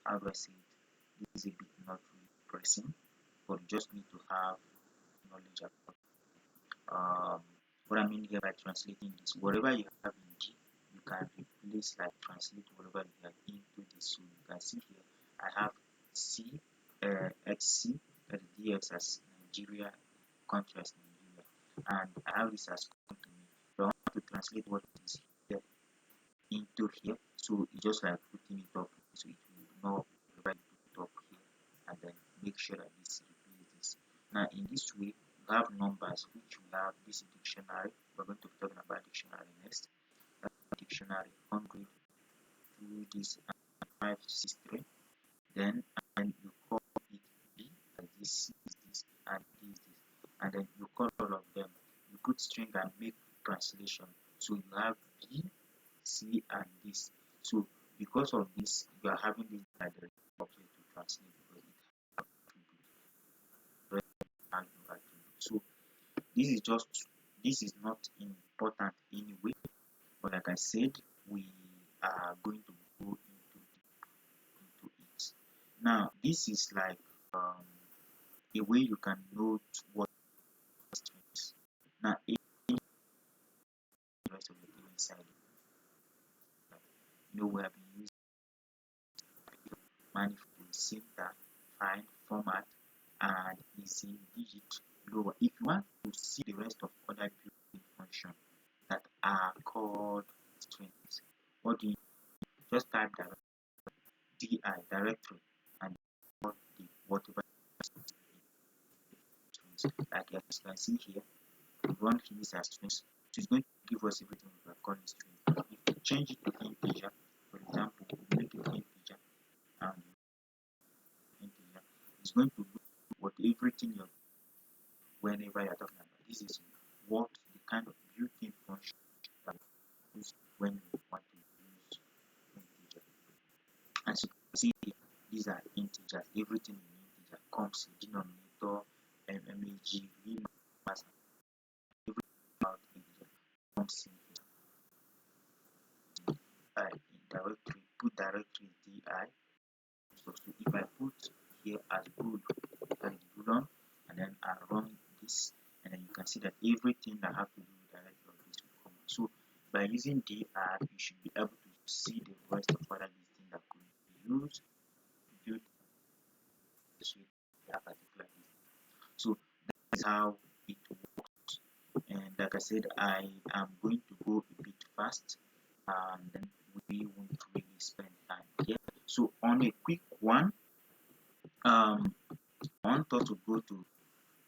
how do I say it, this is a bit not really pressing, but you just need to have knowledge about what I mean here by translating this. Whatever you have in G, you can replace, like translate whatever you have into this. So you can see here I have C XC, that is DX as Nigeria, country as Nigeria, and I have this as come to me. So I want to translate what is here into here. So it's just like putting it up, so it will know wherever you put it up here, and then make sure that this replaces this. Now in this way, you have numbers which we have this dictionary. We're going to be talking about dictionary next. Dictionary 100 to this and 563. Then you call it B, and this is this, and this is this, and then you call all of them. You put string and make translation. So you have B, C, and this. So because of this, you are having this direct object to translate because it has attribute. So this is just this is not important anyway. But like I said, we are going to go into it. Now this is like a way you can note what strings. Now the rest of the thing inside it. We have been using manifold, center, find, format, and is in digit lower. If you want to see the rest of other built-in functions that are called strings, what do you just type di directory and whatever strings. Like as you can see here, we run this as strings. So it's going to give us everything we are calling string. If we change it to integer, for example, we make it integer and integer, it's going to do what everything you're whenever you're talking about. This is what the kind of built-in function that we use when we want to use integer. As you can see, these are integers. Everything in integer comes in denominator, mag, real numbers, everything about integer comes in directory. Put directory di. So if I put here as bool, that is boolean, and then I run this, and then you can see that everything that have to do with directory of this will come. So by using dir, you should be able to see the rest of other these things that could be used built with a particular thing. So that is how it works. And like I said, I am going to go a bit fast, and then we won't really spend time here. So on a quick one, I want us to go to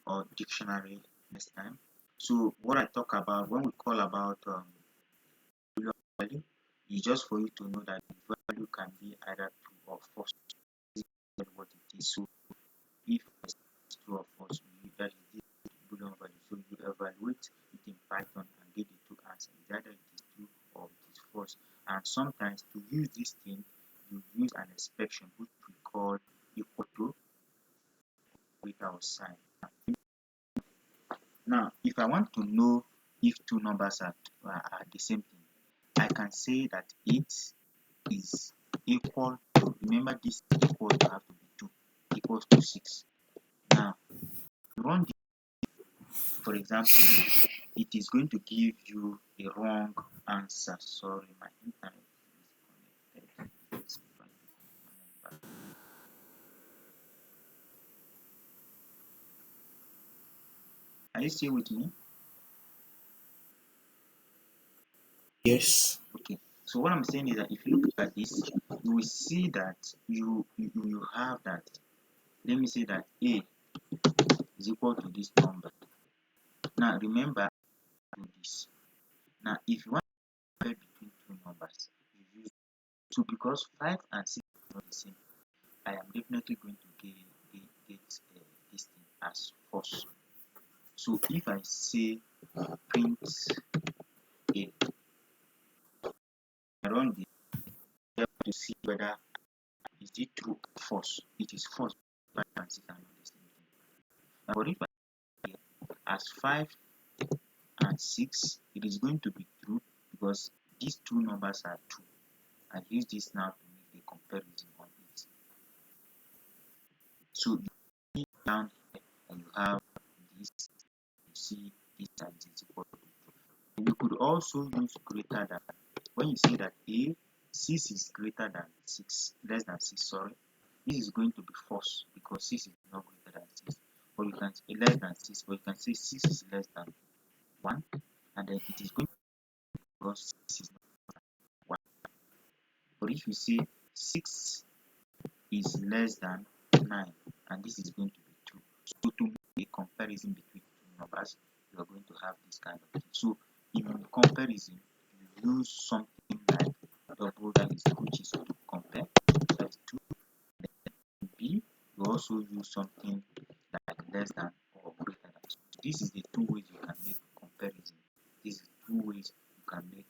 our dictionary next time. So what I talk about when we call about Boolean value is just for you to know that the value can be either true or false. This is what it is. So if it's true or false, that is this Boolean value. So you evaluate it in Python and get the two answers. Either it is true or it is false. And sometimes to use this thing, you use an expression which we call equal to without sign. Now, if I want to know if two numbers are the same thing, I can say that 8 is equal to, remember this equal to have to be 2, equals to 6. Now, run this, for example, it is going to give you a wrong answer. Sorry, my internet is connected. Are you still with me? Yes. Okay. So what I'm saying is that if you look at this, you will see that you have that. Let me say that A is equal to this number. Now remember do this. Now if you want to compare between two numbers, you use 2 because 5 and 6 are not the same. I am definitely going to get this thing as false. So if I say print A, I run this to see whether is it true or false. It is false. 5 and 6 are not the same thing. Now, but if I as 5 and 6, it is going to be true because these two numbers are true. I use this now to make the comparison on it. So you down here and you have this, you see this and this is equal to true. You could also use greater than. When you say that A 6 is greater than 6, less than 6, sorry, this is going to be false because 6 is not greater than 6, or you can say less than 6, or you can say 6 is less than 1, and then it is going to be because 6 is not 1. But if you say 6 is less than 9, and this is going to be 2, so to make a comparison between two numbers, you are going to have this kind of thing. So in comparison, you use something like double, that is, which is to compare, that is 2. B, you also use something like less than or greater than. So this is the two ways you can make comparison. This is two ways you can make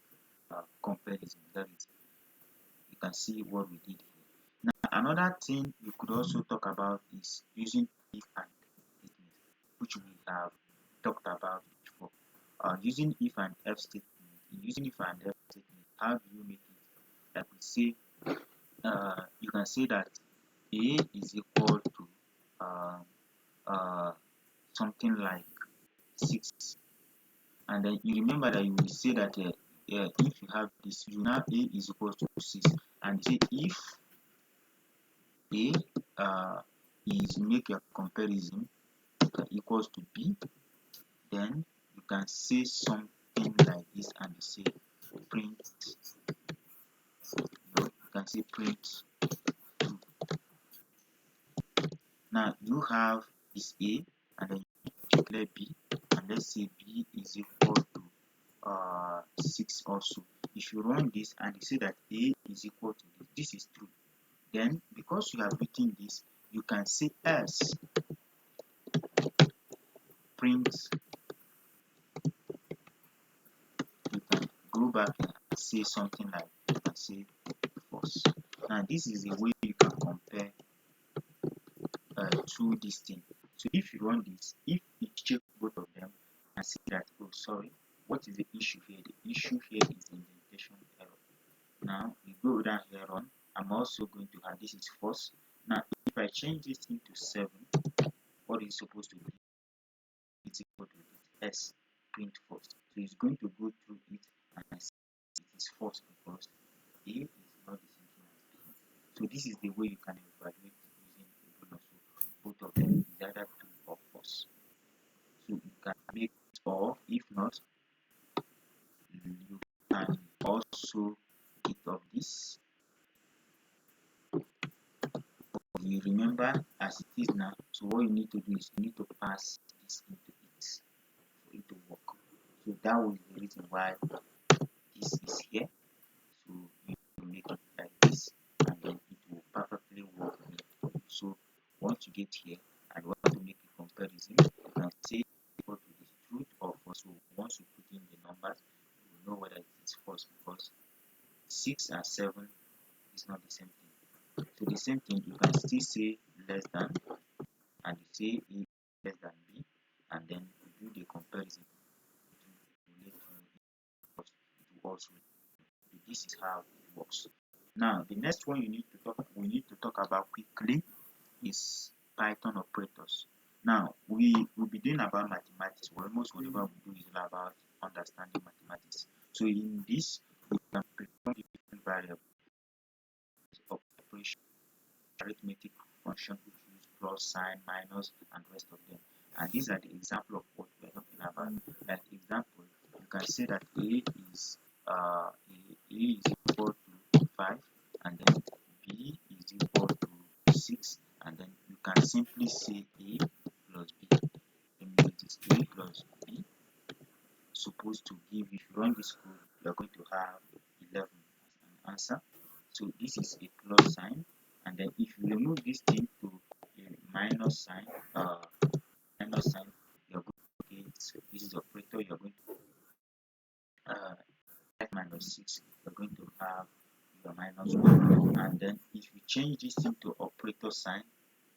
comparison. That is, you can see what we did here. Now, another thing you could also talk about is using if and statement, which we have talked about before. Using if and f statement. Using if and f statement, how do you make it? Like we say, you can say that A is equal to um, uh, something like 6, and then you remember that you will say that if you have this, you now A is equal to 6, and say if A is make a comparison equals to B, then you can say something like this and say print, you can say print 2. Now you have this A, and then you declare B, and let's say B is equal to 6 also. If you run this and you say that A is equal to this is true, then because you have written this, you can say else print, you can go back and say something like, you can say false. Now this is a way you can compare two distinct. So if you run this, if you check both of them and see that, oh sorry, what is the issue here? The issue here is indentation error. Now we go down here on, I'm also going to have this is false. Now if I change this into 7, what is supposed to be? It's equal to this s print false. So it's going to go through it and I see it is false because A is not the same thing as B. So this is the way you can evaluate using a boolean. So both of them is either true or false. So you can make it, or if not, you can also get of this. You remember as it is now, so what you need to do is you need to pass this into it for it to work. So that was the reason why this is here. So you make it like this, and then it will perfectly work for you. So once you get here and want to make a comparison, you can say equal to this truth or false. So once you put in the numbers, you will know whether it is false because 6 and 7 is not the same thing. So the same thing, you can still say less than, and you say A less than B, and then you do the comparison. It will also, this is how it works. Now the next one we need to talk about quickly is Python operators. Now we will be doing about mathematics. Almost whatever we do is all about understanding mathematics. So in this we can perform different variables of operation, arithmetic function which use plus, sign, minus, and rest of them. And these are the example of what we are talking about. Like example, you can say that A is equal to 5, and then B is equal to 6, and then you can simply say A plus B. Then it is A plus B supposed to give, if you run this code, you are going to have 11 as an answer. So this is a plus sign, and then if you remove this thing to a uh, minus sign, you're going to get, this is the operator, you're going to 5 minus 6, you're going to have your minus 1. And then if you change this thing to operator sign,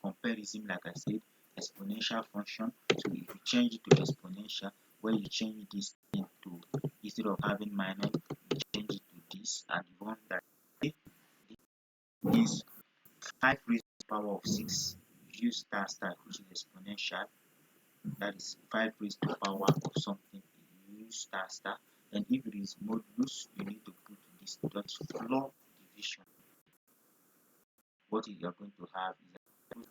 comparison, like I said, exponential function. So if you change it to exponential, where you change this thing to, instead of having minus, you change it to this, and you want that is 5 raised to the power of 6, use star star, which is exponential, that is 5 raised to the power of something, use star star. And if it is modulus, you need to put this dot floor division, what you are going to have is that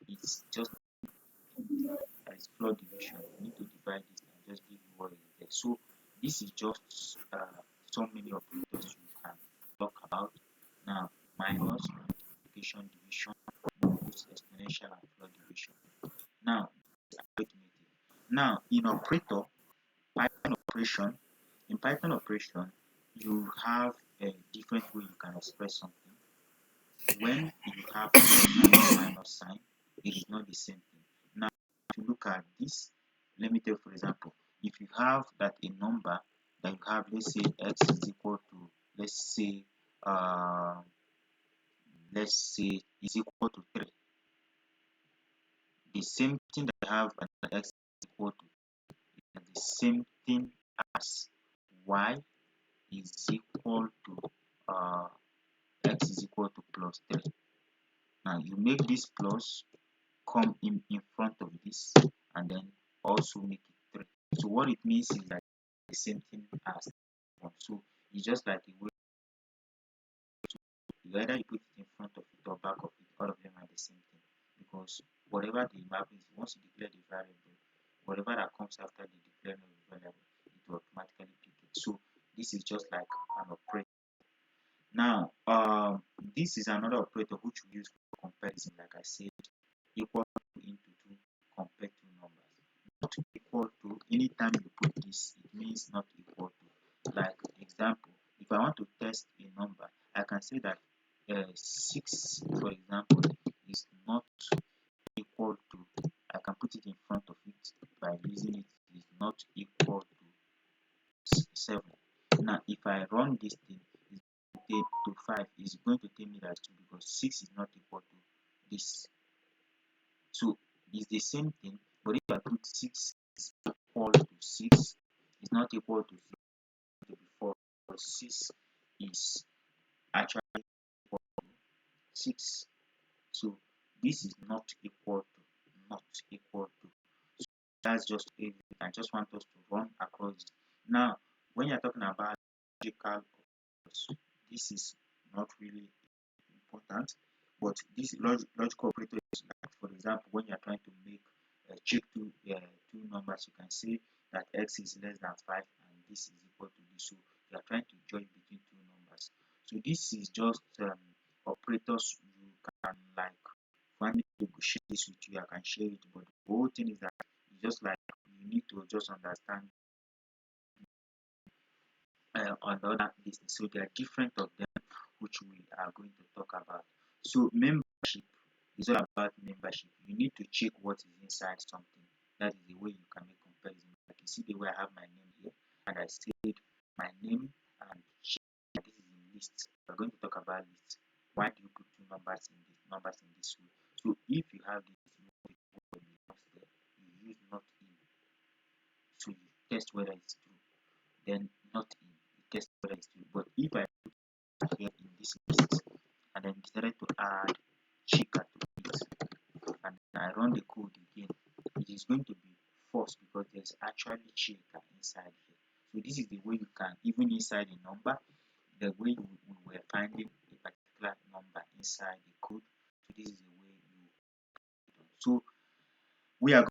it's just as floor division. You need to divide this and just give you what is there. So this is just so many operators you can talk about. Now, minus, multiplication, division, both exponential and floor division. Now, arithmetic. Now, in operator, Python operation, in Python operation, you have a different way you can express something. When you have plus and minus sign, it is not the same thing. Now, if you look at this, let me take for example, if you have that a number that you have, let's say x is equal to, uh, let's say is equal to 3. The same thing that I have at x is equal to is the same thing as y is equal to x is equal to plus 3. Now you make this plus come in front of this and then also make it 3. So what it means is that the same thing as 1. So it's just like a way to either you put it in front of it or back of it, all of them are the same thing. Because whatever the map is, once you declare the variable, whatever that comes after the declared variable, it will automatically pick it. So this is just like an operator. Now, this is another operator which we use for comparison, like I said, equal to into 2, compare two numbers. Not equal to, anytime you put this, it means not equal to. Like example, if I want to test a number, I can say that 6, for example, is not equal to, I can put it in front of it by using it, is not equal to 7. Now, if I run this thing, to 5 is going to tell me that 2 because 6 is not equal to this. So it's the same thing, but if I put 6 is equal to 6, it's not equal to 4 because 6 is actually equal to 6. So this is not equal to, not equal to. So that's just everything. I just want us to run across it. Now, when you're talking about logical operators, this is not really important, but this logical operator is like, for example, when you're trying to make check two numbers, you can say that x is less than 5 and this is equal to this. So you are trying to join between two numbers. So this is just operators you can, like, find me to share this with you, I can share it, but the whole thing is that it's just like you need to just understand on the other business. So there are different of them which we are going to talk about. So membership is all about membership. You need to check what is inside something. That is the way you can make comparison. Like you see the way I have my name here, and I said my name and check that this is in list. We're going to talk about list. Why do you put two numbers in this way? So if you have this, you use not in. So you test whether it's true. Then not in, you test whether it's true. But if I put here in this list and then decided to add checker to it and I run the code again, it is going to be false because there's actually checker inside here. So this is the way you can, even inside a number, the way we were finding a particular number inside the code. So this is the way you do it. So we are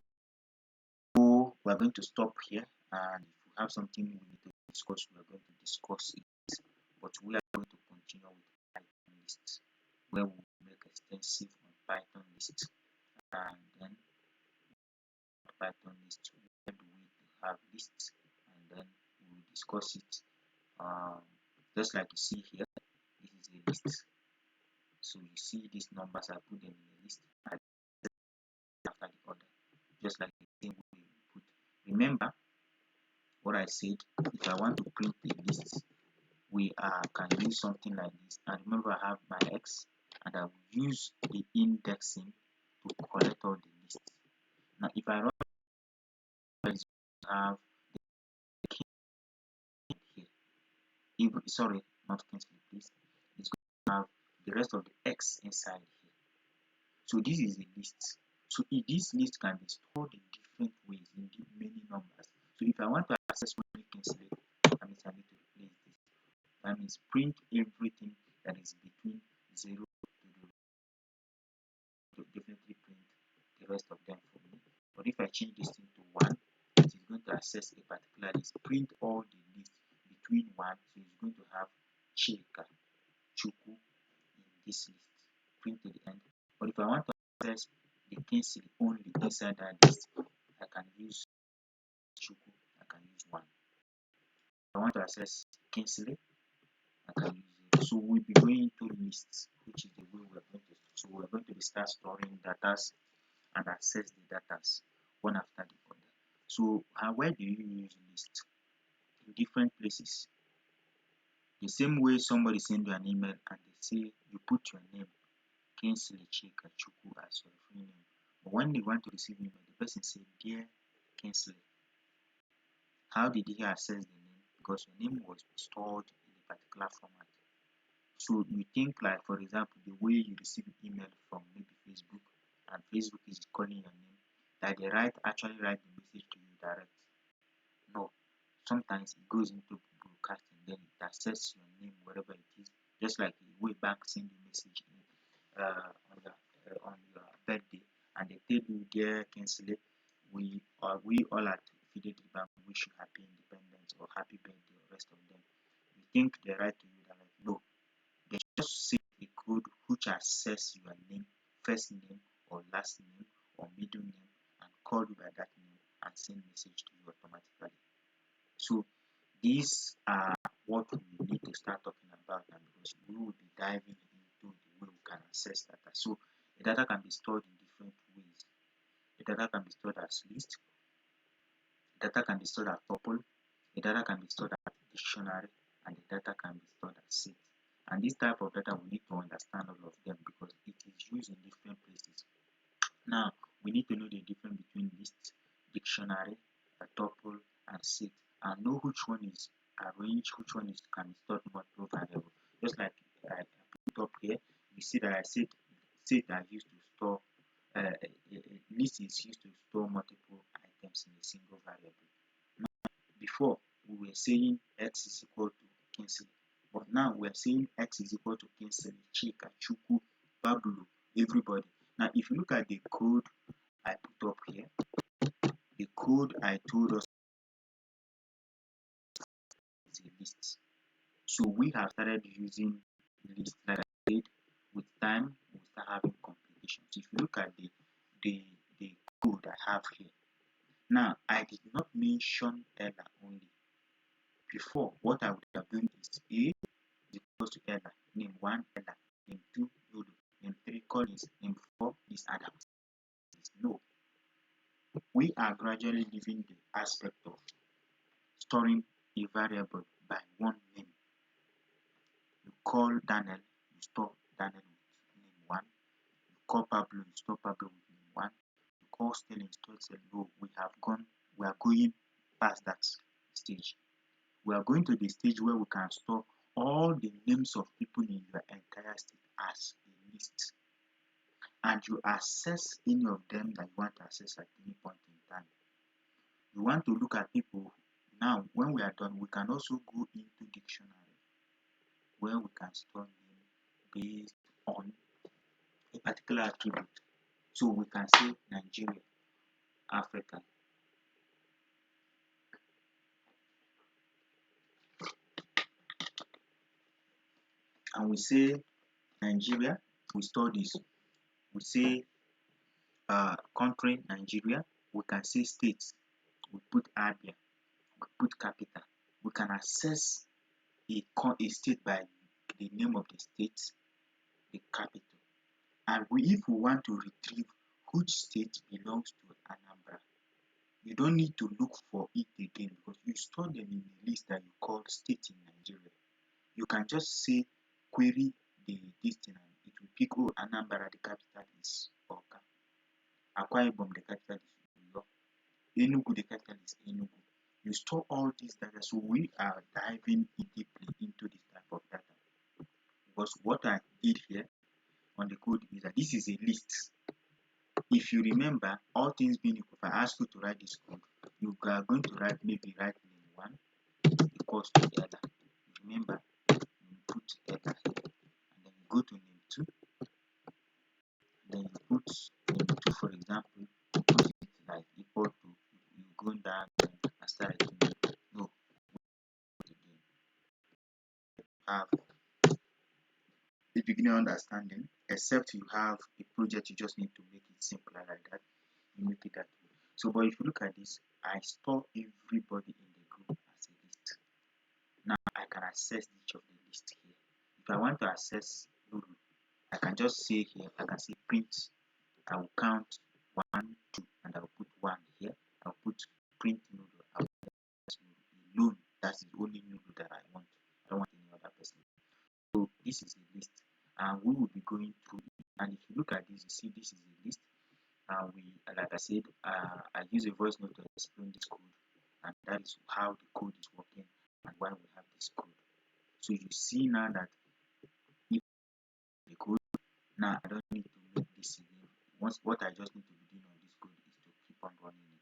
going to stop here, and if we have something we need to discuss, we are going to discuss it. But we are going to continue with Python lists, where we will make extensive on Python lists, and then Python lists, where do we have lists, and then we will discuss it. Um, just like you see here, this is a list. So you see these numbers, I put them in a list after the order, just like the thing we put. Remember what I said, if I want to print a list, we can use something like this. And remember, I have my x, and I will use the indexing to collect all the lists. Now, if I run this, have the key here. Even, sorry, not cancel, please. It's going to have the rest of the x inside here. So this is a list. So this list can be stored in different ways, in many numbers. So if I want to access one cancel, that means I need to replace this. That means print everything that is between 0 to the to definitely print the rest of them for me. But if I change this thing to 1, it is going to access a particular list, print all the lists between 1, so it's going to have Chika, Chuku in this list, print to the end. But if I want to access the cancel only inside that list, I can use Chuku, I can use 1. If I want to access cancel, I can use it. So we'll be going into lists, which is the way we're going to. So we're going to be start storing data and access the data one after the other. So where do you use list? In different places. The same way somebody send you an email and they say you put your name, Kingsley Chika Chuku as your free name. But when they want to receive email, the person say, Dear Kingsley. How did he access the name? Because your name was stored in a particular format. So you think like, for example, the way you receive email from maybe Facebook, and Facebook is calling your name, that they actually write the message to you direct. No. Sometimes it goes into broadcasting, then it accesses your name wherever it is, just like the way bank send you message on your birthday, and they tell you, Dear Kingsley, we all at Fidelity Bank wish you happy independence or happy birthday or rest of them. You think they write to you direct? No. They just say a code which access your name, first name or last name or middle name, and call you by that name and send message to you automatically. So these are what we need to start talking about now, because we will be diving into the way we can access data. So the data can be stored in different ways. The data can be stored as list, the data can be stored as tuple, the data can be stored as dictionary, and the data can be stored as set. And this type of data, we need to understand all of them because it is used in different places. Now, we need to know the difference between list, dictionary, a tuple, and set, and know which one is arranged, which one is can be stored multiple variable. Just like I put up here, you see that I said set are used to store list is used to store multiple items in a single variable. Now, before we were saying x is equal to cancel, but now we are saying x is equal to cancel, Chika, Chuku, Pablo, everybody. Now, if you look at the code I put up here, the code I told us is a list. So we have started using list, like I said, with time we start having complications. If you look at the code I have here, now I did not mention Ella only. Before, what I would have done is A is equal to Ella, name 1 Ella, name 2 Lulu, name 3 Collins, name 4 is Adams. No, we are gradually leaving the aspect of storing a variable by one name. You call Daniel, you store Daniel with name 1. You call Pablo, you store Pablo with name 1. You call Sterling, you store Sterling. No, we are going past that stage. We are going to the stage where we can store all the names of people in your entire state as a list. And you access any of them that you want to access at any point in time. You want to look at people. Now, when we are done, we can also go into dictionary where we can store name based on a particular attribute. So we can say Nigeria, Africa. And we say Nigeria, we store this. We say country Nigeria, we can say states. We put Abia, we put capital. We can access a state by the name of the state, the capital. And if we want to retrieve which state belongs to Anambra, you don't need to look for it again because you store them in a list that you call state in Nigeria. You can just say query this thing and it will pick, oh, Anambra, the capital is Oka. Akwa Ibom, the capital is Uyo. Enugu, the capital is Enugu. You store all these data. So we are diving deeply into this type of data. Because what I did here on the code is that this is a list. If you remember, all things being equal, if I ask you to write this code, you are going to write name 1 equals to Ella. Remember, you put Ella here. go to name 2, then you put name 2, for example, put it like equal to, you go down and start again. No, again. Have a beginning understanding, except you have a project, you just need to make it simpler like that. You make it that way. So, but if you look at this, I store everybody in the group as a list. Now I can access each of the list here. If I want to access Lulu, I can just say here, I can say print. I will count 1, 2, and I will put 1 here. I'll put print Lulu. I'll put Lulu. That's the only Lulu that I want. I don't want any other person. So this is a list, and we will be going through it. And if you look at this, you see this is a list. We, like I said, I use a voice note to explain this code, and that is how the code is working and why we have this code. So you see now that if the code, now I don't need to make this again. Once what I just need to be doing on this code is to keep on running it.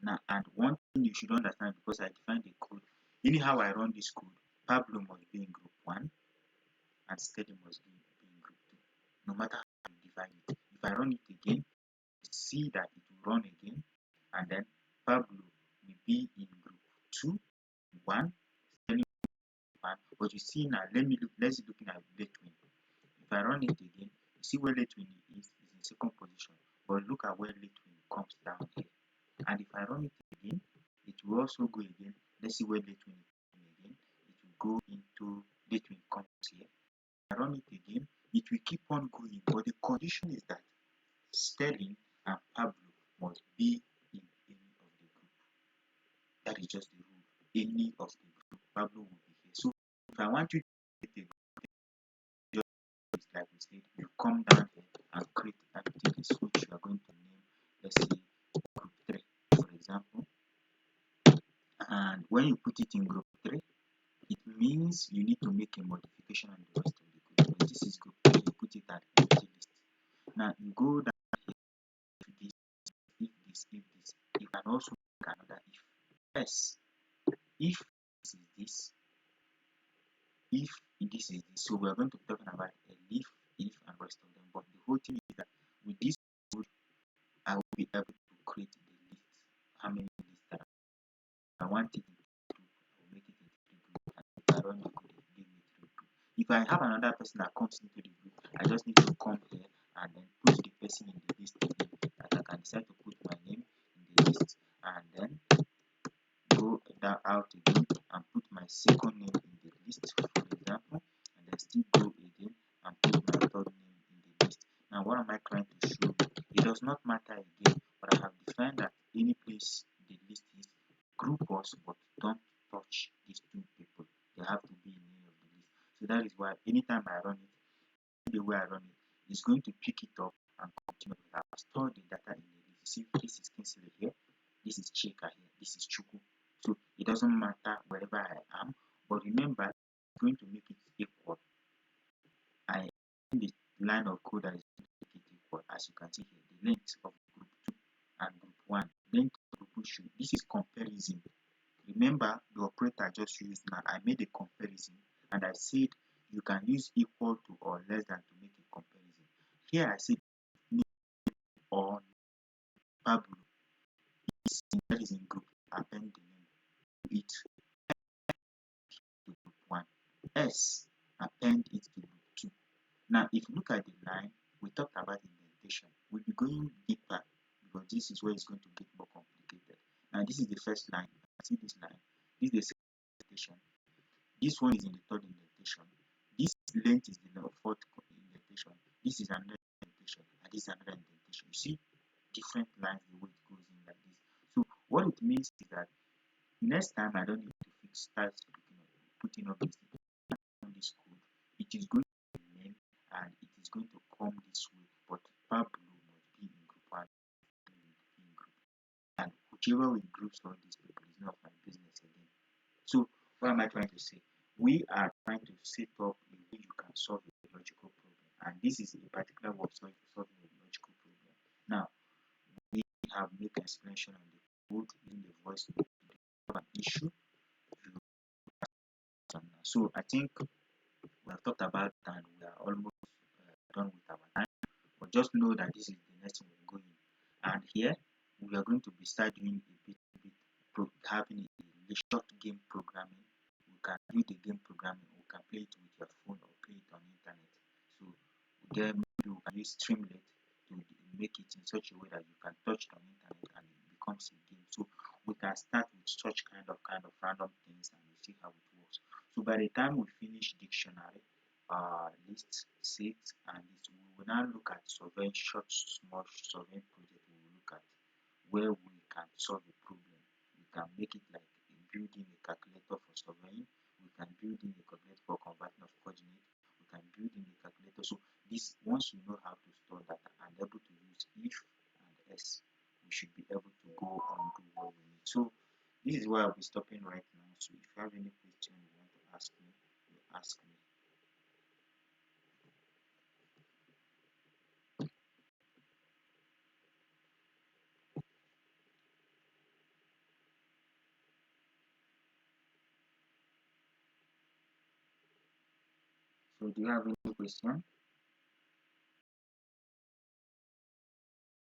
Now, and one thing you should understand, because I defined the code, anyhow I run this code, Pablo must be in group 1 and Steady must be in group 2. No matter how you divide it. If I run it again, you see that it will run again, and then Pablo will be in group 2, 1, Steady 1. But you see now, let's look at Letwin. If I run it again, you see where Letwin is in second position. But look at where Letwin comes down here. And if I run it again, it will also go again. Let's see where Letwin is again. It will go into Letwin comes here. If I run it again, it will keep on going. But the condition is that Sterling and Pablo must be in any of the group. That is just the rule. Any of the group, Pablo will be here. So if I want you to create a group, just like we said, you come down here and create and take a switch. You are going to name, let's say, group 3, for example. And when you put it in group 3, it means you need to make a modification on the rest of the group. But this is group 3, you put it at empty list. Now you go down here, if this, you can also make another if. Yes, if this is this, if this is this. So we are going to be talking about a leaf, if, and rest of them. But the whole thing is that with this code, I will be able to create the list. How many lists that I want it in 3 groups, I will make it in 3 groups. And if I run the code, it will give me 3 groups. If I have another person that comes into the group, I just need to come here and then put the person in the list again. Like I can decide to put my name in the list and then go that out again and put my second name in the list, for example, and then still go again and put my third name in the list. Now what am I trying to show? It does not matter again, but I have defined that any place the list is, group us, but don't touch these 2 people. They have to be in any of the list. So that is why anytime I run it, the way I run it, it's going to pick it up and continue. I have stored the data in the list. See, this is Kinsley here, this is Chika here, this is Chuku. So it doesn't matter wherever I am, but remember, I'm going to make it equal. I in the line of code that is going to make it equal, as you can see here, the length of group 2 and group 1, length of group 2. This is comparison. Remember the operator I just used now, I made a comparison and I said you can use equal to or less than to make a comparison. Here I said or Pablo that is in group, append the name to it to group 1. S, append it to group 2. Now if you look at the line, we talked about indentation. We'll be going deeper because this is where it's going to get more complicated. Now this is the first line. See this line. This is the second indentation. This one is in the third indentation. This length is in the fourth indentation. This is another indentation, and this is another indentation. You see different lines the way it goes in like this. So what it means is that next time I don't need to start putting up this code. It is going to remain and it is going to come this way, but Pablo must be in group 1 in group. And whichever way groups all these people is not my business again. So what am I trying to say? We are trying to set up a way you can solve a logical problem, and this is a particular way of solving a logical problem. Now we have made an explanation on the code in the voice note. If you have an issue, so I think we have talked about and we are almost done with our time. But just know that this is the next one we're going. And here we are going to be start doing having a short game programming. We can do the game programming. We can play it with your phone or play it on internet. So then maybe we can use Streamlit to make it in such a way that you can touch it on internet and it becomes a game. So we can start with such kind of random things and we see how it works. So by the time we finish dictionary, list, set, and this, we will now look at surveying short, small surveying project. We will look at where we can solve a problem. We can make it like building a calculator for surveying. We can build in a calculator for converting of coordinate. We can build in a calculator. So this, once you know how to store data and able to use if and else, we should be able to go and do what we need. So this is why I'll be stopping right now. So if you have any question you want to ask me, you ask me. So do you have any question?